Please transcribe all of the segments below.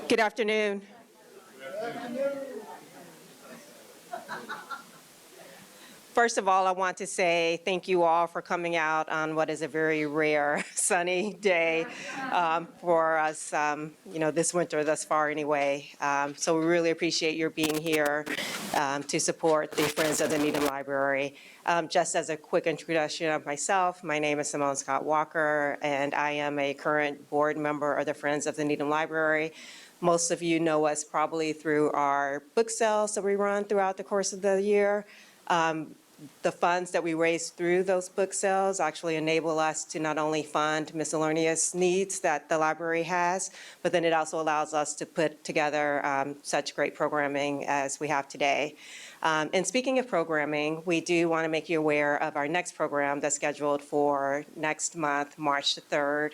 Good afternoon. First of all, I want to say thank you all for coming out on what is a very rare sunny day for us, this winter thus far anyway. So we really appreciate your being here to support the Friends of the Needham Library. Just as a quick introduction of myself, my name is Simone Scott Walker, and I am a current board member of the Friends of the Needham Library. Most of you know us probably through our book sales that we run throughout the course of the year. The funds that we raise through those book sales actually enable us to not only fund miscellaneous needs that the library has, but then it also allows us to put together such great programming as we have today. And speaking of programming, we do want to make you aware of our next program that's scheduled for next month, March the 3rd,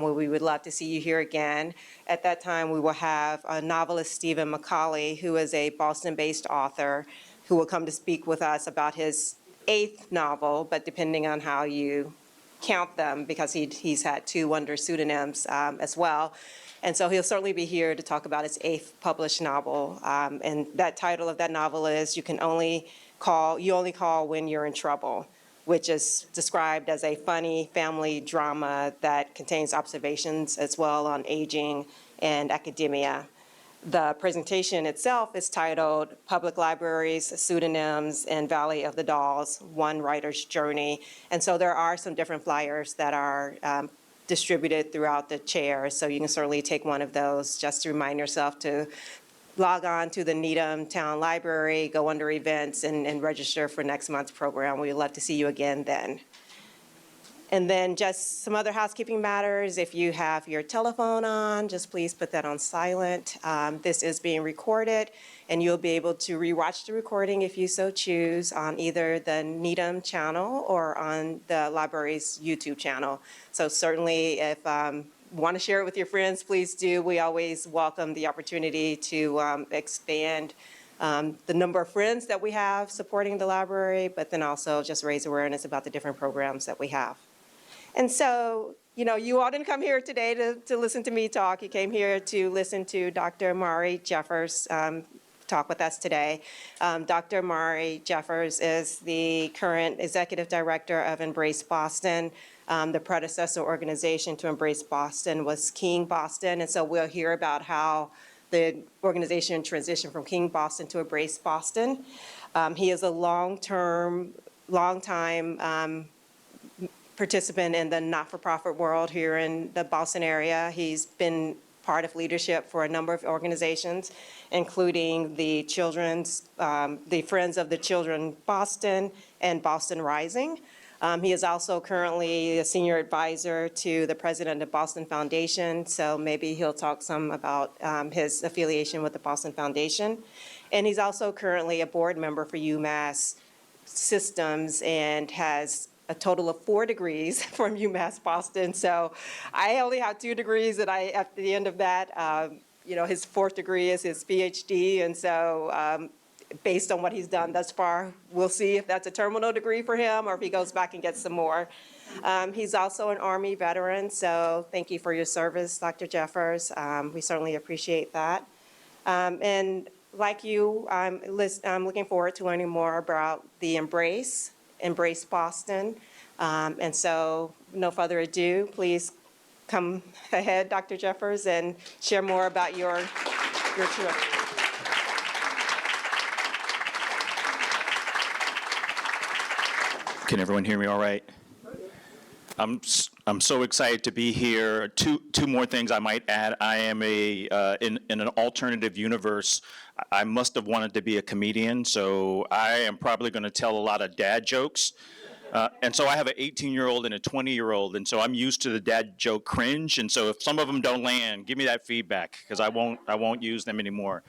where we would love to see you here again. At that time, we will have novelist Stephen Macaulay, who is a Boston-based author, who will come to speak with us about his 8th novel, but depending on how you count them, because he's had 2 under pseudonyms as well. And so he'll certainly be here to talk about his 8th published novel. And that title of that novel is You Only Call When You're in Trouble, which is described as a funny family drama that contains observations as well on aging and academia. The presentation itself is titled Public Libraries, Pseudonyms, and Valley of the Dolls, One Writer's Journey. And so there are some different flyers that are distributed throughout the chair, so you can certainly take one of those just to remind yourself to log on to the Needham Town Library, go under events, and register for next month's program. We'd love to see you again then. And then just some other housekeeping matters. If you have your telephone on, just please put that on silent. This is being recorded, and you'll be able to rewatch the recording if you so choose on either the Needham channel or on the library's YouTube channel. So certainly if you want to share it with your friends, please do. We always welcome the opportunity to expand the number of friends that we have supporting the library, but then also just raise awareness about the different programs that we have. And so, you all didn't come here today to listen to me talk. You came here to listen to Dr. Imari Jeffries talk with us today. Dr. Imari Jeffries is the current executive director of Embrace Boston. The predecessor organization to Embrace Boston was King Boston. And so we'll hear about how the organization transitioned from King Boston to Embrace Boston. He is a long-time participant in the not-for-profit world here in the Boston area. He's been part of leadership for a number of organizations, including the Friends of the Children Boston and Boston Rising. He is also currently a senior advisor to the president of Boston Foundation, so maybe he'll talk some about his affiliation with the Boston Foundation. And he's also currently a board member for UMass Systems and has a total of 4 degrees from UMass Boston. So I only have 2 degrees, and at the end of that, his 4th degree is his PhD. And so based on what he's done thus far, we'll see if that's a terminal degree for him or if he goes back and gets some more. He's also an Army veteran, so thank you for your service, Dr. Jeffers. We certainly appreciate that. And like you, I'm looking forward to learning more about the Embrace Boston. And so, no further ado, please come ahead, Dr. Jeffers, and share more about your trip. Can everyone hear me all right? I'm so excited to be here. Two more things I might add. I am in an alternative universe. I must have wanted to be a comedian, so I am probably going to tell a lot of dad jokes. And so I have an 18-year-old and a 20-year-old, and so I'm used to the dad joke cringe. And so if some of them don't land, give me that feedback, because I won't use them anymore.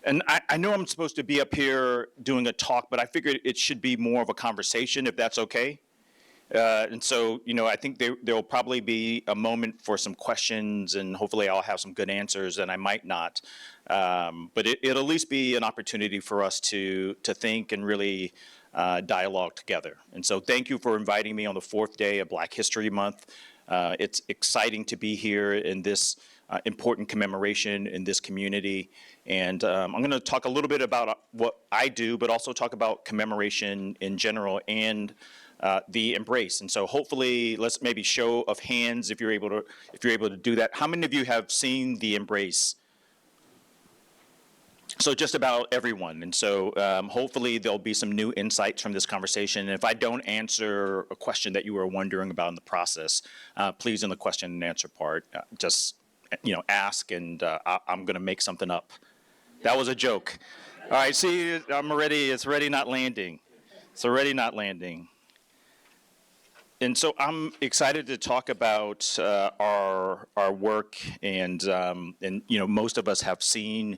And I know I'm supposed to be up here doing a talk, but I figured it should be more of a conversation, if that's okay. And so, I think there will probably be a moment for some questions, and hopefully I'll have some good answers, and I might not. But it'll at least be an opportunity for us to think and really dialogue together. And so thank you for inviting me on the 4th day of Black History Month. It's exciting to be here in this important commemoration in this community. And I'm going to talk a little bit about what I do, but also talk about commemoration in general and the embrace. And so hopefully, let's maybe show of hands if you're able to do that. How many of you have seen the embrace? So just about everyone. And so hopefully there'll be some new insights from this conversation. And if I don't answer a question that you were wondering about in the process, please in the question and answer part, just ask, and I'm going to make something up. That was a joke. All right, see, it's already not landing. It's already not landing. And so I'm excited to talk about our work, and most of us have seen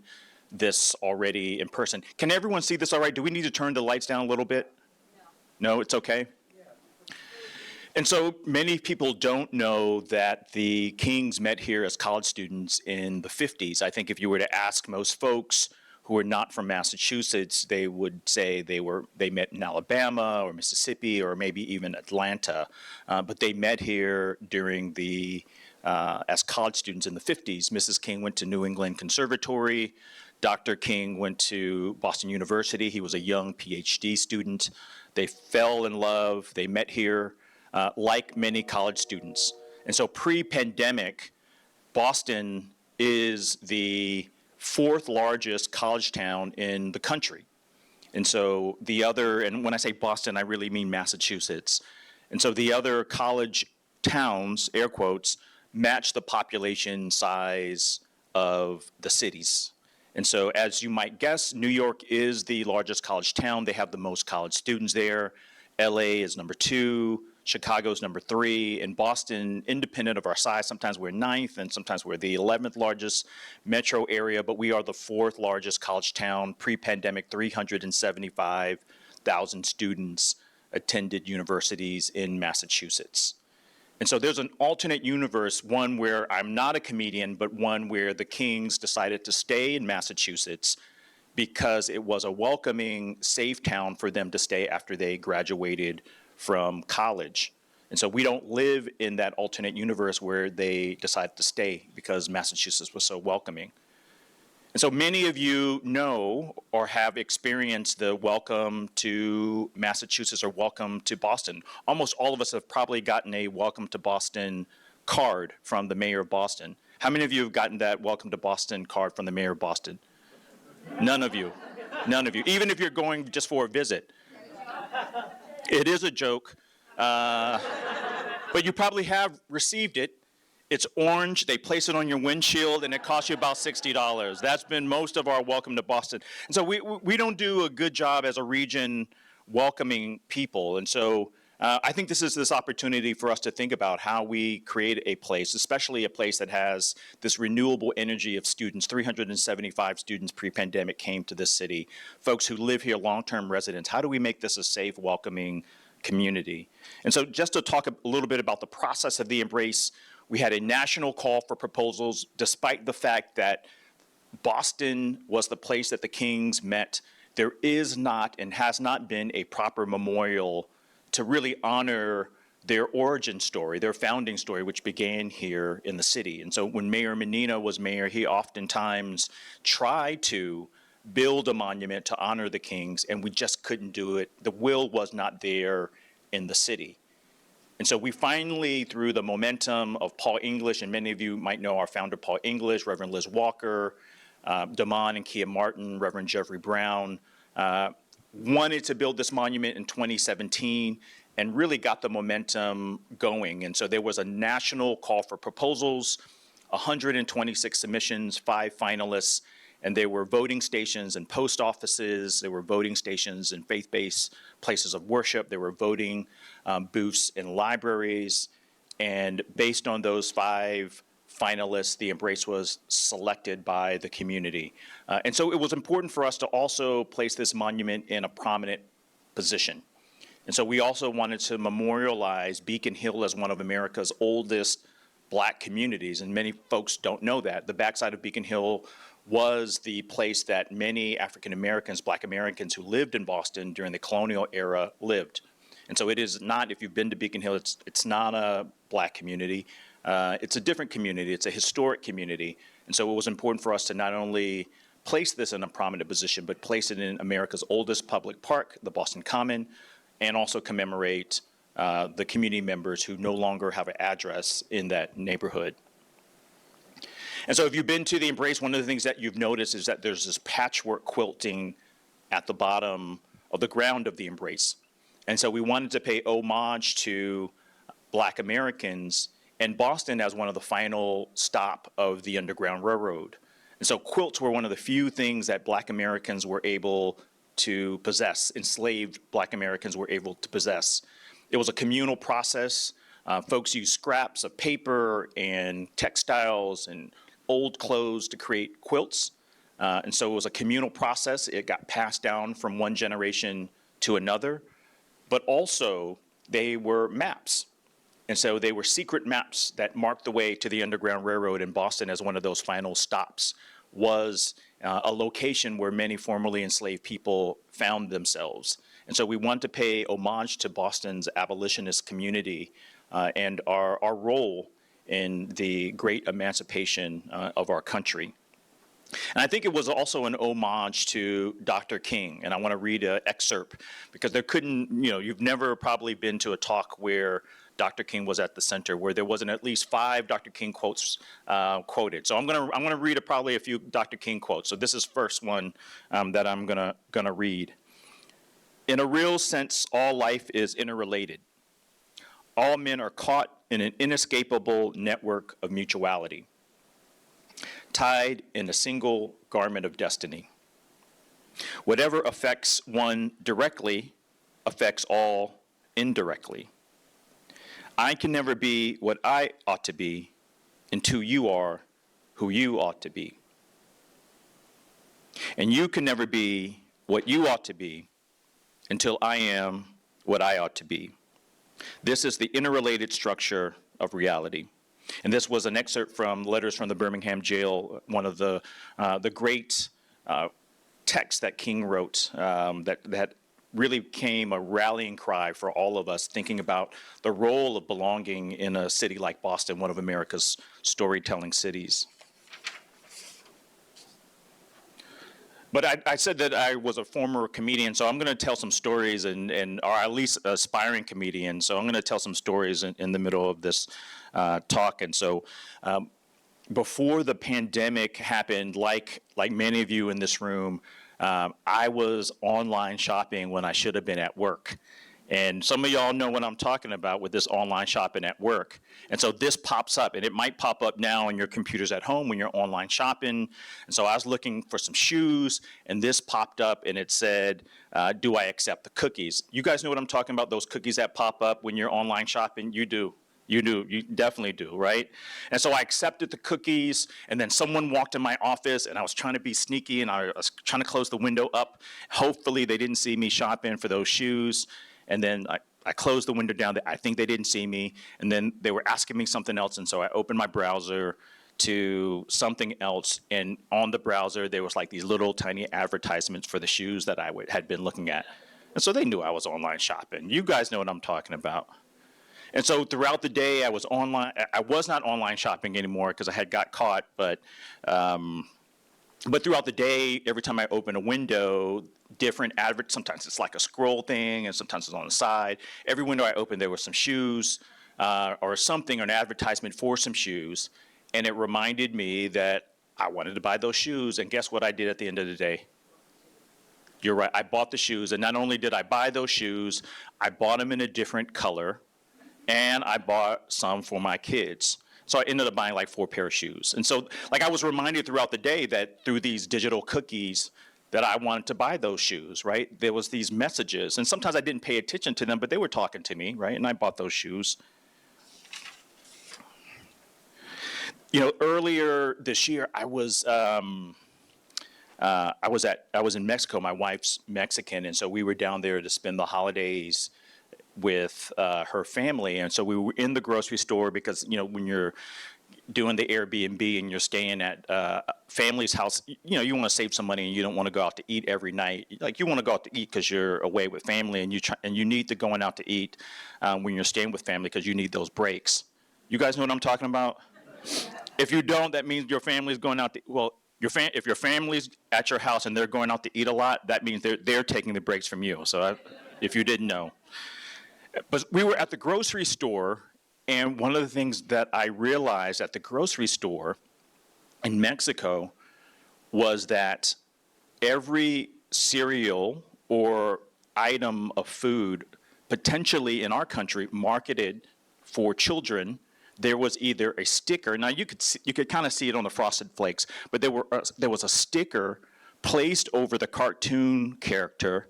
this already in person. Can everyone see this all right? Do we need to turn the lights down a little bit? No, it's okay? And so many people don't know that the Kings met here as college students in the 50s. I think if you were to ask most folks who are not from Massachusetts, they would say they met in Alabama or Mississippi or maybe even Atlanta. But they met here during as college students in the 50s. Mrs. King went to New England Conservatory. Dr. King went to Boston University. He was a young PhD student. They fell in love. They met here, like many college students. And so pre-pandemic, Boston is the fourth largest college town in the country. And so and when I say Boston, I really mean Massachusetts. And so the other college towns, air quotes, match the population size of the cities. And so as you might guess, New York is the largest college town. They have the most college students there. LA is number 2. Chicago is number 3. And Boston, independent of our size, sometimes we're 9th and sometimes we're the 11th largest metro area, but we are the 4th largest college town. Pre-pandemic, 375,000 students attended universities in Massachusetts. And so there's an alternate universe, one where I'm not a comedian, but one where the Kings decided to stay in Massachusetts because it was a welcoming, safe town for them to stay after they graduated from college. And so we don't live in that alternate universe where they decided to stay because Massachusetts was so welcoming. And so many of you know or have experienced the welcome to Massachusetts or welcome to Boston. Almost all of us have probably gotten a welcome to Boston card from the mayor of Boston. How many of you have gotten that welcome to Boston card from the mayor of Boston? None of you. None of you. Even if you're going just for a visit. It is a joke, but you probably have received it. It's orange, they place it on your windshield, and it costs you about $60. That's been most of our welcome to Boston. And so we don't do a good job as a region welcoming people. And so I think this is this opportunity for us to think about how we create a place, especially a place that has this renewable energy of students. 375 students pre-pandemic came to this city. Folks who live here, long-term residents. How do we make this a safe, welcoming community? And so just to talk a little bit about the process of the Embrace, we had a national call for proposals, despite the fact that Boston was the place that the Kings met. There is not and has not been a proper memorial to really honor their origin story, their founding story, which began here in the city. And so when Mayor Menino was mayor, he oftentimes tried to build a monument to honor the Kings, and we just couldn't do it. The will was not there in the city. And so we finally, through the momentum of Paul English, and many of you might know our founder, Paul English, Reverend Liz Walker, Damon and Kia Martin, Reverend Jeffrey Brown, wanted to build this monument in 2017 and really got the momentum going. And so there was a national call for proposals, 126 submissions, 5 finalists, and there were voting stations in post offices, there were voting stations in faith-based places of worship, there were voting booths in libraries, and based on those 5 finalists, the Embrace was selected by the community. And so it was important for us to also place this monument in a prominent position. And so we also wanted to memorialize Beacon Hill as one of America's oldest Black communities, and many folks don't know that. The backside of Beacon Hill was the place that many African Americans, Black Americans who lived in Boston during the colonial era lived. And so it is not, if you've been to Beacon Hill, it's not a Black community. It's a different community. It's a historic community. And so it was important for us to not only place this in a prominent position, but place it in America's oldest public park, the Boston Common, and also commemorate the community members who no longer have an address in that neighborhood. And so if you've been to the Embrace, one of the things that you've noticed is that there's this patchwork quilting at the bottom of the ground of the Embrace. And so we wanted to pay homage to Black Americans and Boston as one of the final stop of the Underground Railroad. And so quilts were one of the few things that Black Americans were able to possess, enslaved Black Americans were able to possess. It was a communal process. Folks used scraps of paper and textiles and old clothes to create quilts. And so it was a communal process. It got passed down from one generation to another. But also, they were maps. And so they were secret maps that marked the way to the Underground Railroad in Boston as one of those final stops, was a location where many formerly enslaved people found themselves. And so we want to pay homage to Boston's abolitionist community and our role in the great emancipation of our country. And I think it was also an homage to Dr. King. And I want to read an excerpt because there couldn't, you've never probably been to a talk where Dr. King was at the center, where there wasn't at least 5 Dr. King quotes quoted. So I'm gonna read probably a few Dr. King quotes. So this is first one that I'm gonna read. In a real sense, all life is interrelated. All men are caught in an inescapable network of mutuality, tied in a single garment of destiny. Whatever affects one directly affects all indirectly. I can never be what I ought to be until you are who you ought to be. And you can never be what you ought to be until I am what I ought to be. This is the interrelated structure of reality. And this was an excerpt from Letters from the Birmingham Jail, one of the great texts that King wrote that really became a rallying cry for all of us thinking about the role of belonging in a city like Boston, one of America's storytelling cities. But I said that I was a former comedian, so I'm going to tell some stories, or at least aspiring comedian. So I'm going to tell some stories in the middle of this talk. And so before the pandemic happened, like many of you in this room, I was online shopping when I should have been at work. And some of y'all know what I'm talking about with this online shopping at work. And so this pops up, and it might pop up now on your computers at home when you're online shopping. And so I was looking for some shoes, and this popped up, and it said, do I accept the cookies? You guys know what I'm talking about, those cookies that pop up when you're online shopping? You do. You do. You definitely do, right? And so I accepted the cookies, and then someone walked in my office, and I was trying to be sneaky, and I was trying to close the window up. Hopefully they didn't see me shopping for those shoes. And then I closed the window down. I think they didn't see me. And then they were asking me something else. And so I opened my browser to something else. And on the browser, there was like these little tiny advertisements for the shoes that I had been looking at. And so they knew I was online shopping. You guys know what I'm talking about. And so throughout the day, I was online. I was not online shopping anymore because I had got caught. But throughout the day, every time I open a window, different sometimes it's like a scroll thing, and sometimes it's on the side. Every window I opened, there were some shoes or something, or an advertisement for some shoes. And it reminded me that I wanted to buy those shoes. And guess what I did at the end of the day? You're right. I bought the shoes. And not only did I buy those shoes, I bought them in a different color. And I bought some for my kids. So I ended up buying like 4 pairs of shoes. And so I was reminded throughout the day that through these digital cookies that I wanted to buy those shoes, right? There was these messages. And sometimes I didn't pay attention to them, but they were talking to me, right? And I bought those shoes. Earlier this year, I was in Mexico. My wife's Mexican, and so we were down there to spend the holidays with her family. And so we were in the grocery store because, when you're doing the Airbnb and you're staying at family's house, you want to save some money and you don't want to go out to eat every night. Like, you want to go out to eat because you're away with family, and you need to going out to eat when you're staying with family because you need those breaks. You guys know what I'm talking about? If you don't, that means your family's going out to, well, if your family's at your house and they're going out to eat a lot, that means they're taking the breaks from you. So if you didn't know. But we were at the grocery store, and one of the things that I realized at the grocery store in Mexico was that every cereal or item of food potentially in our country marketed for children, there was either a sticker. Now you could kind of see it on the Frosted Flakes, but there was a sticker placed over the cartoon character,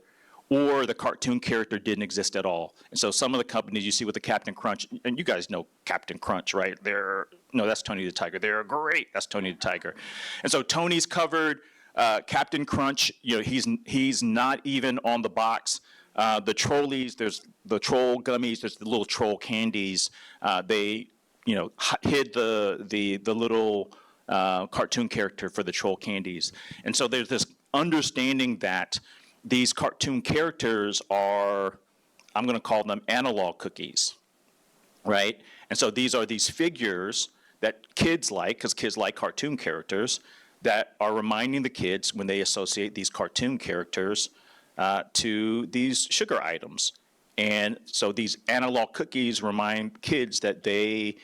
or the cartoon character didn't exist at all. And so some of the companies you see with the Captain Crunch, and you guys know Captain Crunch, right? No, that's Tony the Tiger. They're great. That's Tony the Tiger. And so Tony's covered. Captain Crunch, he's not even on the box. The Trolleys, there's the troll gummies, there's the little troll candies. They, hid the little cartoon character for the troll candies. And so there's this understanding that these cartoon characters are, I'm going to call them analog cookies, right? And so these are these figures that kids like, because kids like cartoon characters, that are reminding the kids when they associate these cartoon characters to these sugar items. And so these analog cookies remind kids that they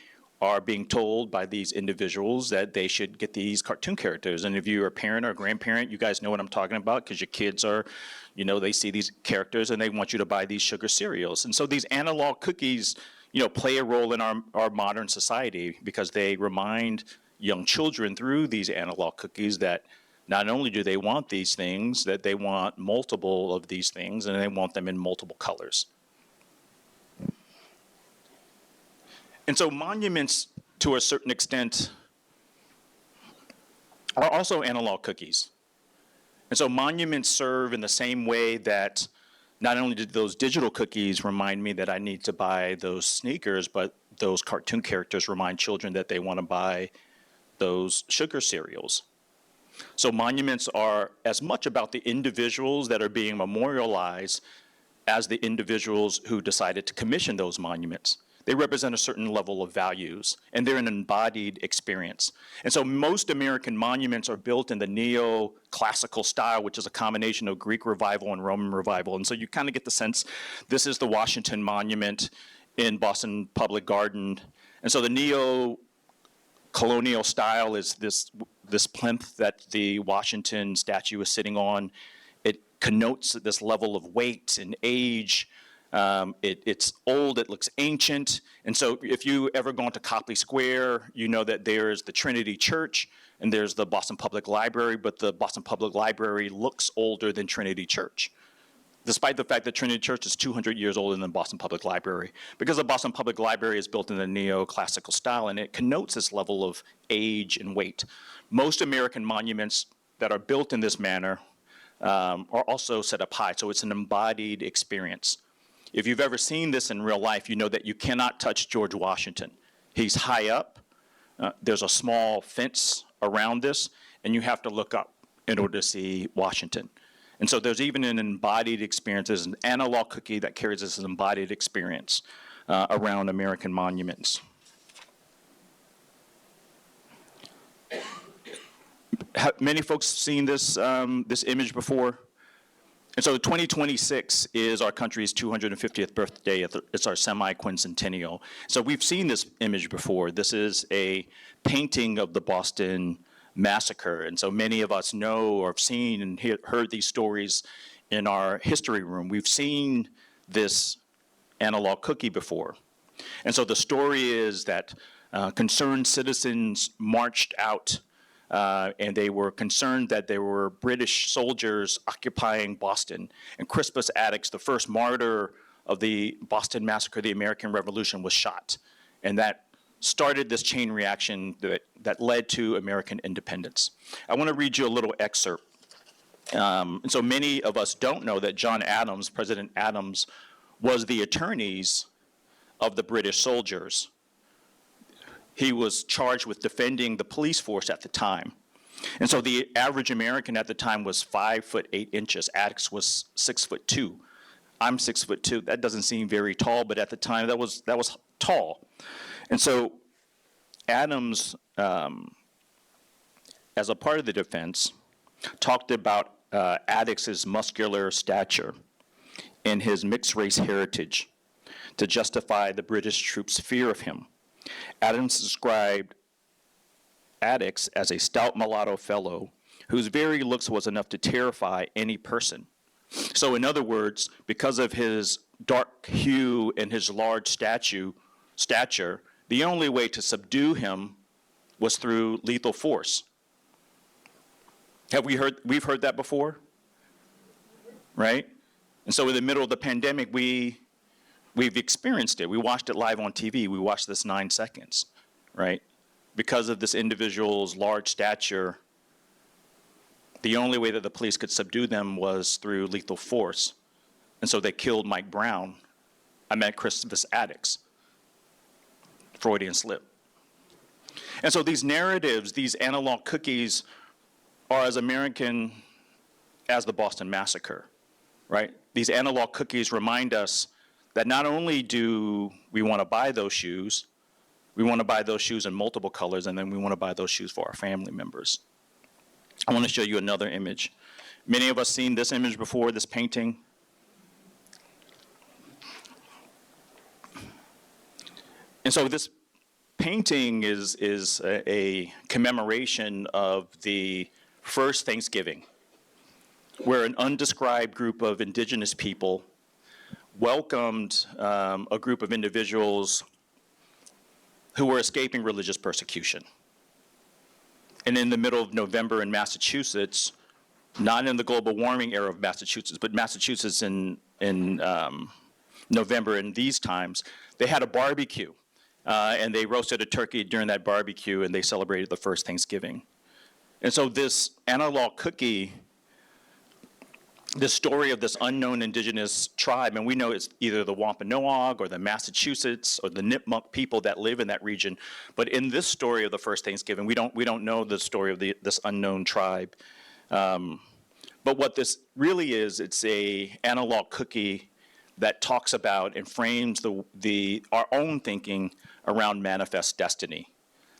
are being told by these individuals that they should get these cartoon characters. And if you're a parent or a grandparent, you guys know what I'm talking about, because your kids are, they see these characters and they want you to buy these sugar cereals. And so these analog cookies, play a role in our modern society, because they remind young children through these analog cookies that not only do they want these things, that they want multiple of these things, and they want them in multiple colors. And so monuments, to a certain extent, are also analog cookies. And so monuments serve in the same way that not only did those digital cookies remind me that I need to buy those sneakers, but those cartoon characters remind children that they want to buy those sugar cereals. So monuments are as much about the individuals that are being memorialized as the individuals who decided to commission those monuments. They represent a certain level of values, and they're an embodied experience. And so most American monuments are built in the neoclassical style, which is a combination of Greek revival and Roman revival. And so you kind of get the sense, this is the Washington Monument in Boston Public Garden. And so the neo-colonial style is this plinth that the Washington statue is sitting on. It connotes this level of weight and age. It's old, it looks ancient. And so if you ever gone to Copley Square, you know that there's the Trinity Church and there's the Boston Public Library, but the Boston Public Library looks older than Trinity Church, despite the fact that Trinity Church is 200 years older than Boston Public Library, because the Boston Public Library is built in the neoclassical style, and it connotes this level of age and weight. Most American monuments that are built in this manner are also set up high, so it's an embodied experience. If you've ever seen this in real life, you know that you cannot touch George Washington. He's high up. There's a small fence around this, and you have to look up in order to see Washington. And so there's even an embodied experience. There's an analog cookie that carries this embodied experience around American monuments. Have many folks seen this, this image before? And so 2026 is our country's 250th birthday. It's our semi-quincentennial. So we've seen this image before. This is a painting of the Boston Massacre. And so many of us know or have seen and heard these stories in our history room. We've seen this analog cookie before. And so the story is that concerned citizens marched out and they were concerned that there were British soldiers occupying Boston. And Crispus Attucks, the first martyr of the Boston Massacre, the American Revolution, was shot. And that started this chain reaction that led to American independence. I want to read you a little excerpt. And so many of us don't know that John Adams, President Adams, was the attorneys of the British soldiers. He was charged with defending the police force at the time. And so the average American at the time was 5'8". Attucks was 6'2". I'm 6'2". That doesn't seem very tall, but at the time that was tall. And so Adams, as a part of the defense, talked about Attucks' muscular stature and his mixed-race heritage to justify the British troops' fear of him. Adams described Attucks as a stout mulatto fellow whose very looks was enough to terrify any person. So in other words, because of his dark hue and his large stature, the only way to subdue him was through lethal force. We've heard that before, right? And so in the middle of the pandemic, we've experienced it. We watched it live on TV. We watched this 9 seconds, right? Because of this individual's large stature, the only way that the police could subdue them was through lethal force. And so they killed Mike Brown. I meant Crispus Attucks. Freudian slip. And so these narratives, these analog cookies, are as American as the Boston Massacre, right? These analog cookies remind us that not only do we want to buy those shoes, we want to buy those shoes in multiple colors, and then we want to buy those shoes for our family members. I want to show you another image. Many of us seen this image before, this painting. And so this painting is a commemoration of the first Thanksgiving, where an undescribed group of indigenous people welcomed a group of individuals who were escaping religious persecution. And in the middle of November in Massachusetts, not in the global warming era of Massachusetts, but Massachusetts in November in these times, they had a barbecue. And they roasted a turkey during that barbecue, and they celebrated the first Thanksgiving. And so this analog cookie, this story of this unknown indigenous tribe, and we know it's either the Wampanoag or the Massachusetts or the Nipmuc people that live in that region. But in this story of the first Thanksgiving, we don't know the story of this unknown tribe. But what this really is, it's a analog cookie that talks about and frames our own thinking around manifest destiny,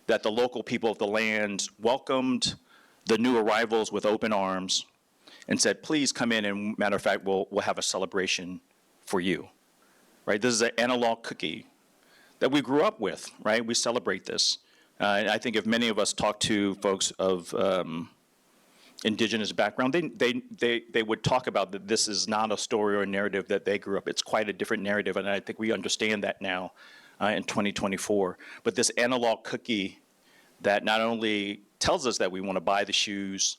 that the local people of the land welcomed the new arrivals with open arms and said, please come in, and matter of fact, we'll have a celebration for you, right? This is an analog cookie that we grew up with, right? We celebrate this. And I think if many of us talk to folks of indigenous background, they would talk about that this is not a story or a narrative that they grew up. It's quite a different narrative, and I think we understand that now in 2024. But this analog cookie that not only tells us that we want to buy the shoes,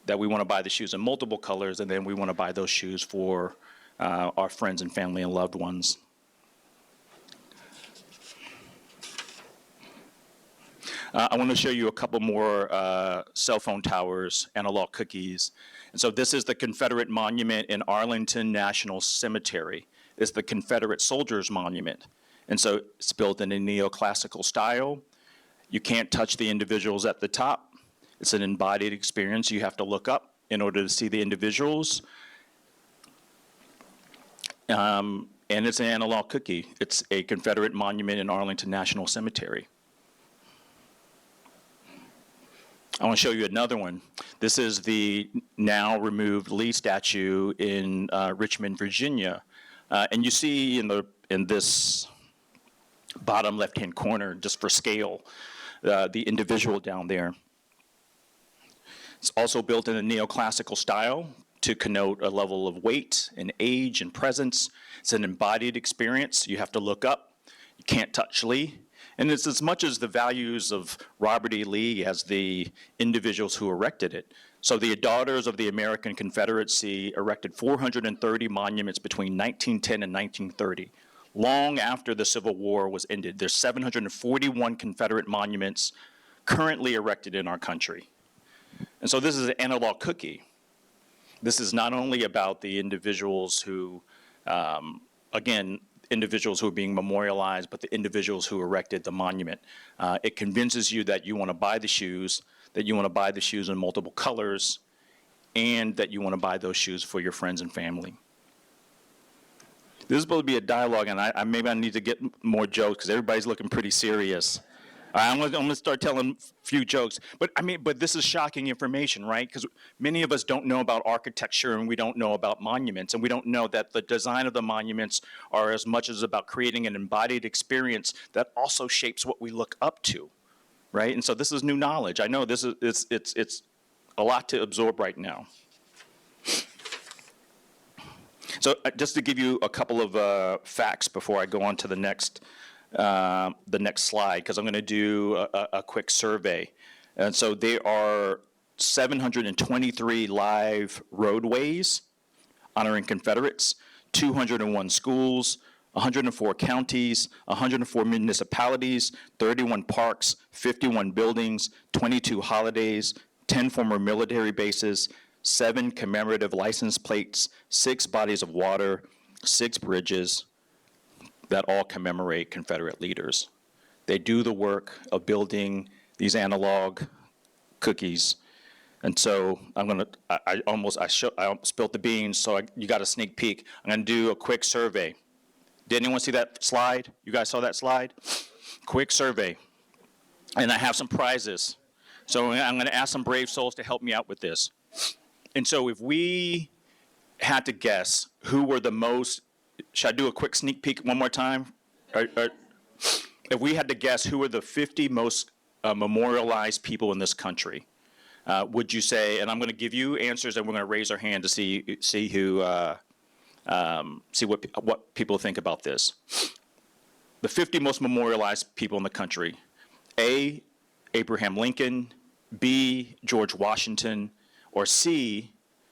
that we want to buy the shoes in multiple colors, and then we want to buy those shoes for our friends and family and loved ones. I want to show you a couple more cell phone towers, analog cookies. And so this is the Confederate Monument in Arlington National Cemetery. It's the Confederate Soldiers Monument. And so it's built in a neoclassical style. You can't touch the individuals at the top. It's an embodied experience. You have to look up in order to see the individuals. And it's an analog cookie. It's a Confederate monument in Arlington National Cemetery. I want to show you another one. This is the now removed Lee statue in Richmond, Virginia. And you see in this bottom left-hand corner, just for scale, the individual down there. It's also built in a neoclassical style to connote a level of weight and age and presence. It's an embodied experience. You have to look up. You can't touch Lee. And it's as much as the values of Robert E. Lee as the individuals who erected it. So the Daughters of the American Confederacy erected 430 monuments between 1910 and 1930, long after the Civil War was ended. There's 741 Confederate monuments currently erected in our country. And so this is an analog cookie. This is not only about the individuals who, again, individuals who are being memorialized, but the individuals who erected the monument. It convinces you that you want to buy the shoes, that you want to buy the shoes in multiple colors, and that you want to buy those shoes for your friends and family. This is supposed to be a dialogue, and maybe I need to get more jokes because everybody's looking pretty serious. I'm gonna start telling a few jokes, but but this is shocking information, right? Because many of us don't know about architecture, and we don't know about monuments, and we don't know that the design of the monuments are as much as about creating an embodied experience that also shapes what we look up to, right? And so this is new knowledge. I know this is it's a lot to absorb right now. So just to give you a couple of facts before I go on to the next slide, because I'm going to do a quick survey. And so there are 723 live roadways honoring Confederates, 201 schools, 104 counties, 104 municipalities, 31 parks, 51 buildings, 22 holidays, 10 former military bases, 7 commemorative license plates, 6 bodies of water, 6 bridges that all commemorate Confederate leaders. They do the work of building these analog cookies. And so I spilled the beans, so you got a sneak peek. I'm gonna do a quick survey. Did anyone see that slide? You guys saw that slide? Quick survey. And I have some prizes. So I'm gonna ask some brave souls to help me out with this. And so if we had to guess who were the most, should I do a quick sneak peek one more time? If we had to guess who were the 50 most memorialized people in this country, would you say, and I'm going to give you answers and we're going to raise our hand to see what people think about this. The 50 most memorialized people in the country: A, Abraham Lincoln; B, George Washington; or C,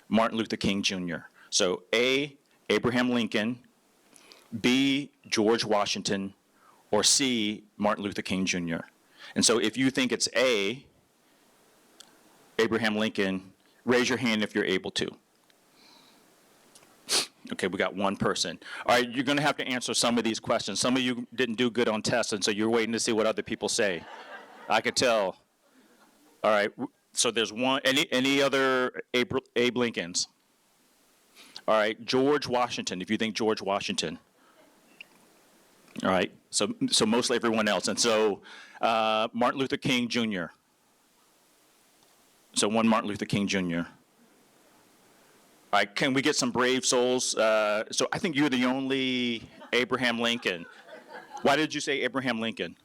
Martin Luther King Jr. So A, Abraham Lincoln; B, George Washington; or C, Martin Luther King Jr. And so if you think it's A, Abraham Lincoln, raise your hand if you're able to. Okay, we got one person. All right, you're going to have to answer some of these questions. Some of you didn't do good on tests, and so you're waiting to see what other people say. I could tell. All right, so there's one. Any other Abe Lincolns? All right, George Washington, if you think George Washington. All right, so mostly everyone else. And so Martin Luther King Jr. So one Martin Luther King Jr. All right, can we get some brave souls? So I think you're the only Abraham Lincoln. Why did you say Abraham Lincoln?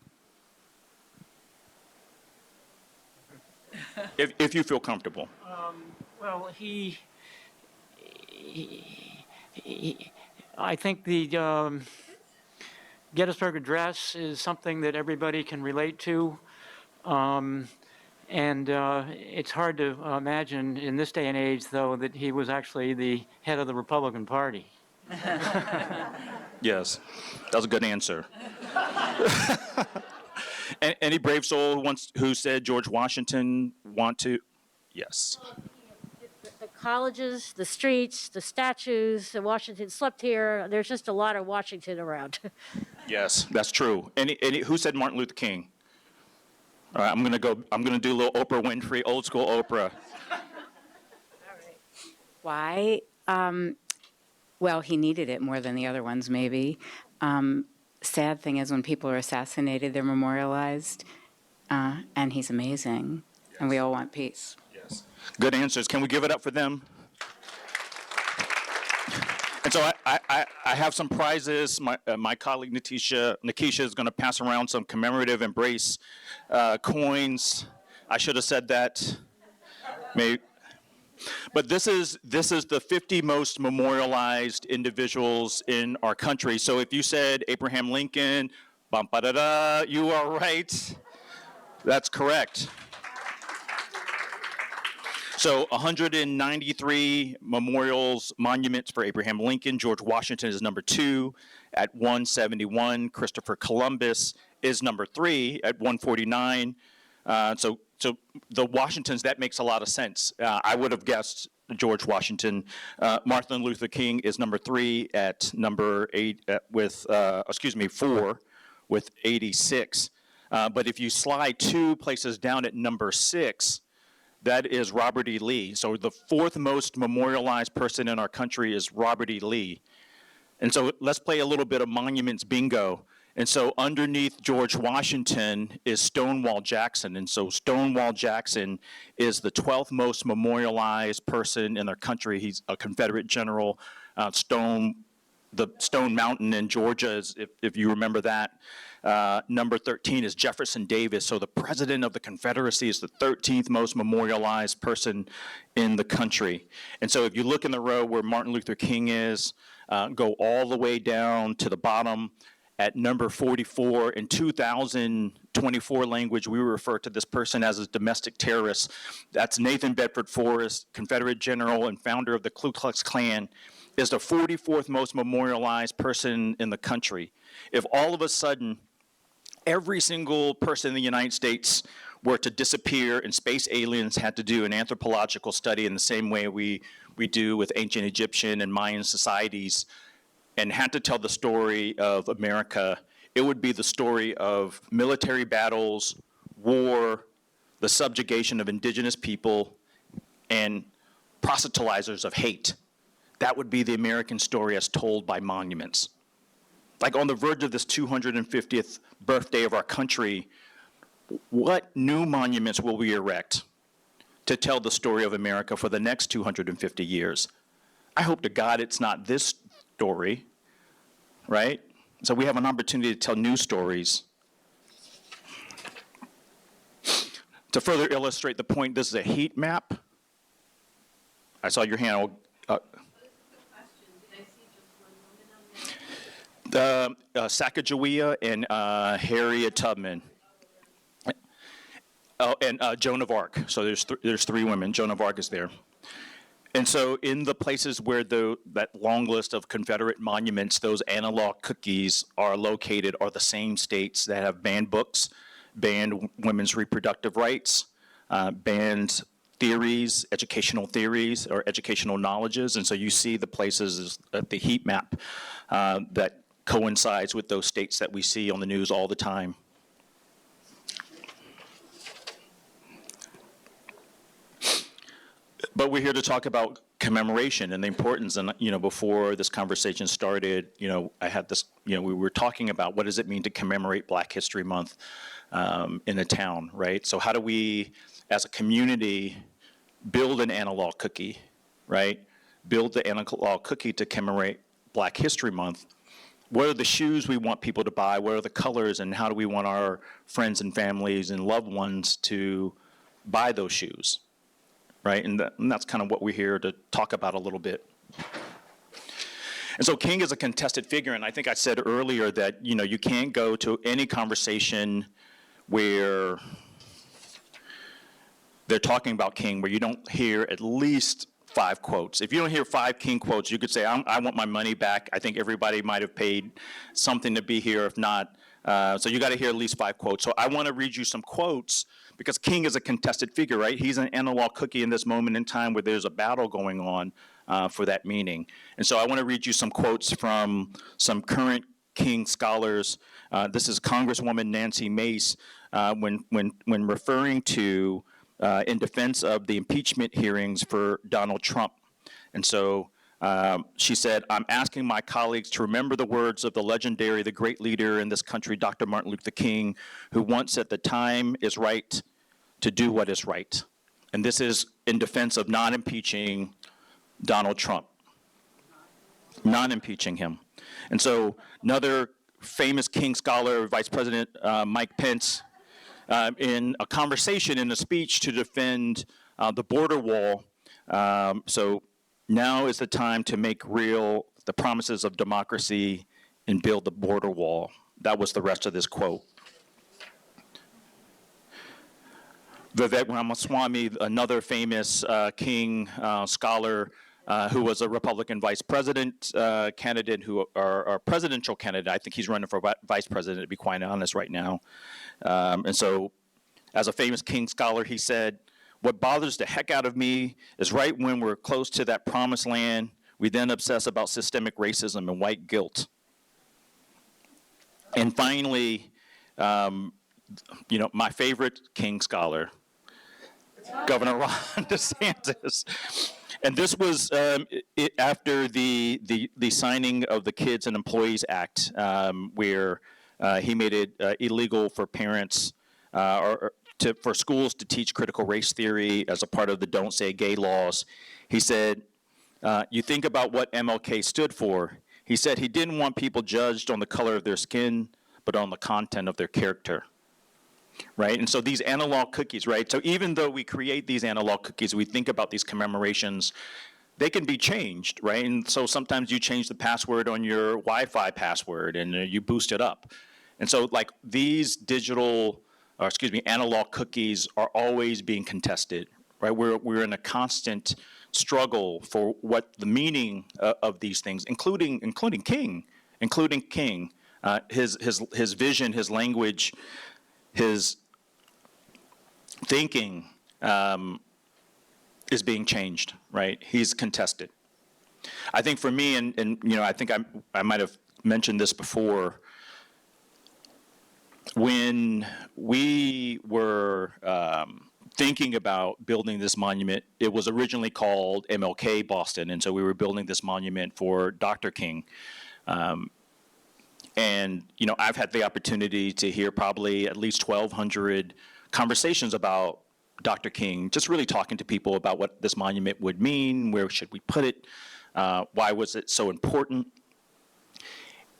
If you feel comfortable. Well, I think the Gettysburg Address is something that everybody can relate to. And it's hard to imagine in this day and age, though, that he was actually the head of the Republican Party. Yes, that was a good answer. Any brave soul who said George Washington want to? Yes. The colleges, the streets, the statues, the Washington slept here. There's just a lot of Washington around. Yes, that's true. Who said Martin Luther King? All right, I'm gonna do a little Oprah Winfrey, old school Oprah. Why? Well, he needed it more than the other ones, maybe. Sad thing is when people are assassinated, they're memorialized, and he's amazing, and we all want peace. Yes. Good answers. Can we give it up for them? And so I have some prizes. My colleague Nikisha is going to pass around some commemorative embrace coins. I should have said that. Maybe. But this is the 50 most memorialized individuals in our country. So if you said Abraham Lincoln, bum, ba-da-da, you are right. That's correct. So 193 monuments for Abraham Lincoln. George Washington is number 2 at 171. Christopher Columbus is number 3 at 149. So the Washingtons, that makes a lot of sense. I would have guessed George Washington. Martin Luther King is number 3 at number 4 with 86. But if you slide 2 places down at number 6, that is Robert E. Lee. So the 4th most memorialized person in our country is Robert E. Lee. And so let's play a little bit of monuments bingo. And so underneath George Washington is Stonewall Jackson. And so Stonewall Jackson is the 12th most memorialized person in their country. He's a Confederate general. The Stone Mountain in Georgia, is, if you remember that. Number 13 is Jefferson Davis. So the president of the Confederacy is the 13th most memorialized person in the country. And so if you look in the row where Martin Luther King is, go all the way down to the bottom at number 44. In 2024 language, we refer to this person as a domestic terrorist. That's Nathan Bedford Forrest, Confederate general and founder of the Ku Klux Klan, is the 44th most memorialized person in the country. If all of a sudden every single person in the United States were to disappear and space aliens had to do an anthropological study in the same way we do with ancient Egyptian and Mayan societies and had to tell the story of America, it would be the story of military battles, war, the subjugation of indigenous people, and proselytizers of hate. That would be the American story as told by monuments. Like on the verge of this 250th birthday of our country, what new monuments will we erect to tell the story of America for the next 250 years? I hope to God it's not this story, right? So we have an opportunity to tell new stories. To further illustrate the point, this is a heat map. I saw your hand. Sacagawea and Harriet Tubman. Oh, and Joan of Arc. So there's three women. Joan of Arc is there. And so in the places where that long list of Confederate monuments, those analog cookies are located are the same states that have banned books, banned women's reproductive rights, banned theories, educational theories, or educational knowledges. And so you see the places at the heat map that coincides with those states that we see on the news all the time. But we're here to talk about commemoration and the importance. And, before this conversation started, I had this, we were talking about what does it mean to commemorate Black History Month in a town, right? So how do we, as a community, build an analog cookie, right? Build the analog cookie to commemorate Black History Month. What are the shoes we want people to buy? What are the colors? And how do we want our friends and families and loved ones to buy those shoes? Right, and that's kind of what we're here to talk about a little bit. And so King is a contested figure, and I think I said earlier that, you can't go to any conversation where they're talking about King where you don't hear at least 5 quotes. If you don't hear 5 King quotes, you could say, I want my money back. I think everybody might have paid something to be here, if not. So you got to hear at least 5 quotes. So I want to read you some quotes because King is a contested figure, right? He's an analog cookie in this moment in time where there's a battle going on for that meaning. And so I want to read you some quotes from some current King scholars. This is Congresswoman Nancy Mace when referring to in defense of the impeachment hearings for Donald Trump. And so she said, I'm asking my colleagues to remember the words of the legendary, the great leader in this country, Dr. Martin Luther King, who once said the time is right to do what is right. And this is in defense of not impeaching Donald Trump, not impeaching him. And so another famous King scholar, Vice President Mike Pence, in a conversation, in a speech to defend the border wall, so now is the time to make real the promises of democracy and build the border wall. That was the rest of this quote. Vivek Ramaswamy, another famous King scholar who was a Republican vice president candidate, or presidential candidate. I think he's running for vice president, to be quite honest, right now. And so, as a famous King scholar, he said, what bothers the heck out of me is right when we're close to that promised land, we then obsess about systemic racism and white guilt. And finally, my favorite King scholar, Governor Ron DeSantis. And this was after the signing of the Kids and Employees Act, where He made it illegal for parents for schools to teach critical race theory as a part of the Don't Say Gay laws. He said, you think about what MLK stood for. He said he didn't want people judged on the color of their skin, but on the content of their character. Right? And so these analog cookies, right? So even though we create these analog cookies, we think about these commemorations, they can be changed, right? And so sometimes you change the password on your Wi-Fi password and you boost it up. And so like these analog cookies are always being contested, right? We're in a constant struggle for what the meaning of these things, including King, his vision, his language, his thinking is being changed, right? He's contested. I think for me, and you know, I think I might have mentioned this before, when we were thinking about building this monument, it was originally called MLK Boston, and so we were building this monument for Dr. King. And you know, I've had the opportunity to hear probably at least 1,200 conversations about Dr. King, just really talking to people about what this monument would mean, where should we put it, why was it so important.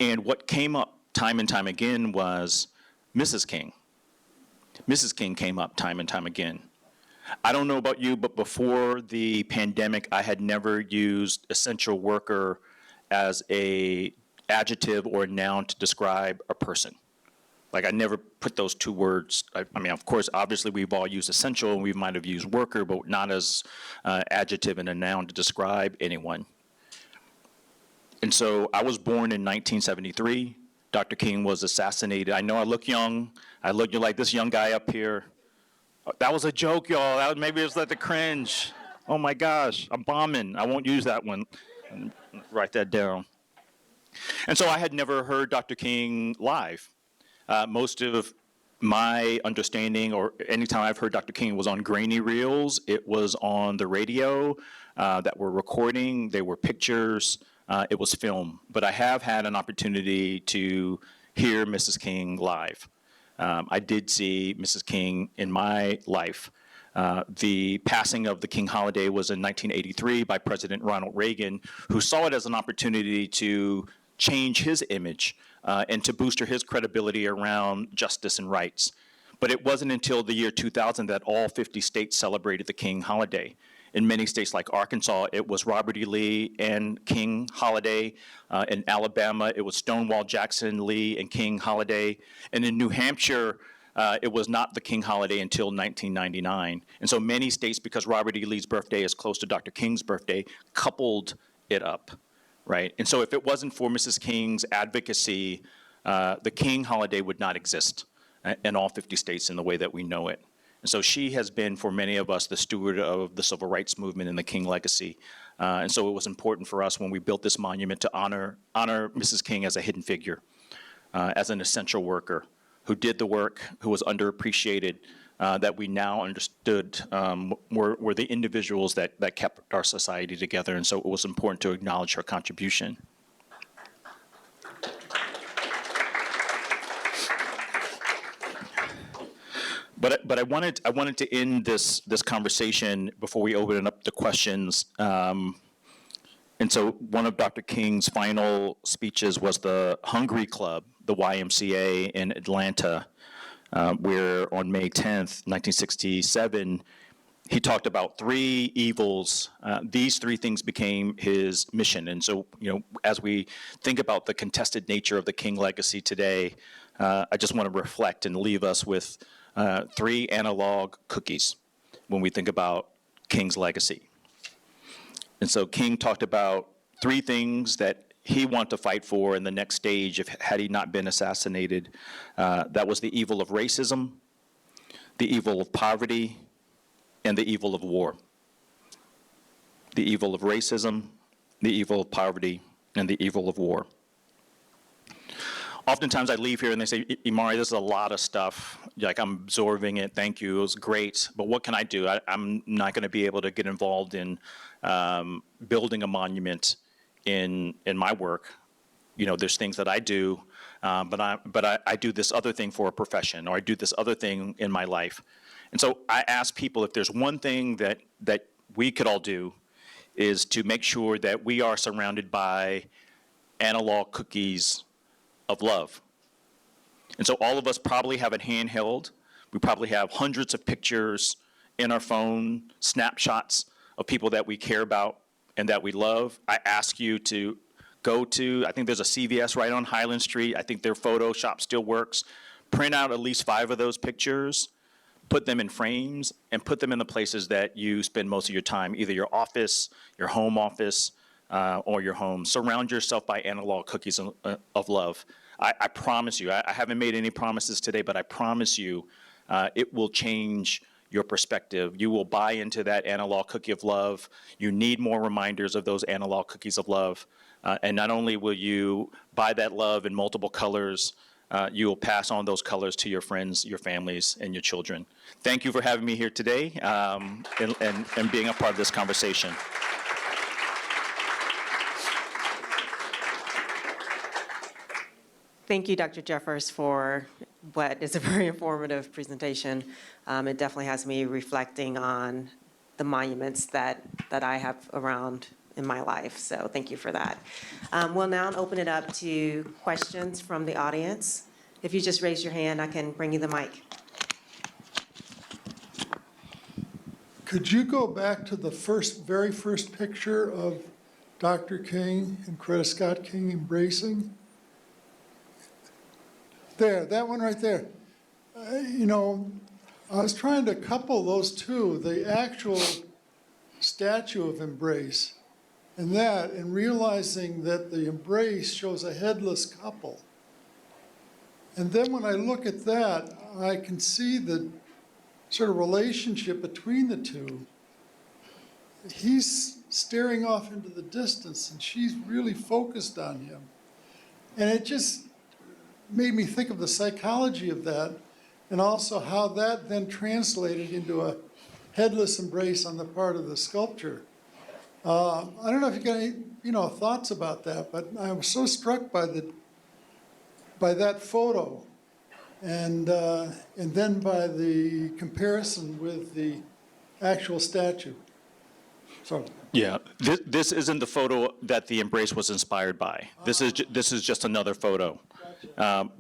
And what came up time and time again was Mrs. King. Mrs. King came up time and time again. I don't know about you, but before the pandemic, I had never used essential worker as a adjective or a noun to describe a person. Like I never put those two words. I mean, of course, obviously we've all used essential and we might have used worker, but not as adjective and a noun to describe anyone. And so I was born in 1973. Dr. King was assassinated. I know I look young. I look like this young guy up here. That was a joke, y'all. Maybe it's like the cringe. Oh my gosh, I'm bombing. I won't use that one. Write that down. And so I had never heard Dr. King live. Most of my understanding, or anytime I've heard Dr. King, was on grainy reels. It was on the radio that were recording. They were pictures. It was film. But I have had an opportunity to hear Mrs. King live. I did see Mrs. King in my life. The passing of the King holiday was in 1983 by President Ronald Reagan, who saw it as an opportunity to change his image and to boost his credibility around justice and rights. But it wasn't until the year 2000 that all 50 states celebrated the King holiday. In many states like Arkansas, it was Robert E. Lee and King holiday. In Alabama, it was Stonewall Jackson, Lee, and King holiday. And in New Hampshire, it was not the King holiday until 1999. And so many states, because Robert E. Lee's birthday is close to Dr. King's birthday, coupled it up, right? And so if it wasn't for Mrs. King's advocacy, the King holiday would not exist in all 50 states in the way that we know it. And so she has been, for many of us, the steward of the civil rights movement and the King legacy. And so it was important for us when we built this monument to honor Mrs. King as a hidden figure, as an essential worker who did the work, who was underappreciated, that we now understood were the individuals that kept our society together. And so it was important to acknowledge her contribution. But I wanted to end this conversation before we open it up to questions. And so one of Dr. King's final speeches was the Hungry Club, the YMCA in Atlanta, where on May 10th, 1967, he talked about three evils. These three things became his mission. And so, you know, as we think about the contested nature of the King legacy today, I just want to reflect and leave us with three analog cookies when we think about King's legacy. And so King talked about three things that he wanted to fight for in the next stage had he not been assassinated. That was the evil of racism, the evil of poverty, and the evil of war. The evil of racism, the evil of poverty, and the evil of war. Oftentimes I leave here and they say, Imari, this is a lot of stuff. Like, I'm absorbing it. Thank you. It was great. But what can I do? I'm not going to be able to get involved in building a monument in my work, there's things that I do, but I do this other thing for a profession, or I do this other thing in my life. And so I ask people if there's one thing that we could all do is to make sure that we are surrounded by analog cookies of love. And so all of us probably have it handheld. We probably have hundreds of pictures in our phone, snapshots of people that we care about and that we love. I ask you to go to, I think there's a CVS right on Highland Street. I think their photo shop still works. Print out at least 5 of those pictures, put them in frames, and put them in the places that you spend most of your time, either your office, your home office, or your home. Surround yourself by analog cookies of love. I promise you, I haven't made any promises today, but I promise you it will change your perspective. You will buy into that analog cookie of love. You need more reminders of those analog cookies of love. And not only will you buy that love in multiple colors, you will pass on those colors to your friends, your families, and your children. Thank you for having me here today and being a part of this conversation. Thank you, Dr. Jeffers, for what is a very informative presentation. It definitely has me reflecting on the monuments that I have around in my life, so thank you for that. We'll now open it up to questions from the audience. If you just raise your hand, I can bring you the mic. Could you go back to the very first picture of Dr. King and Coretta Scott King embracing? There, that one right there. I was trying to couple those two, the actual statue of embrace and realizing that the embrace shows a headless couple. And then when I look at that, I can see the sort of relationship between the two. He's staring off into the distance and she's really focused on him. And it just made me think of the psychology of that and also how that then translated into a headless embrace on the part of the sculpture. I don't know if you got any, thoughts about that, but I was so struck by that photo, and then by the comparison with the actual statue. So. Yeah, this isn't the photo that the embrace was inspired by. This is just another photo.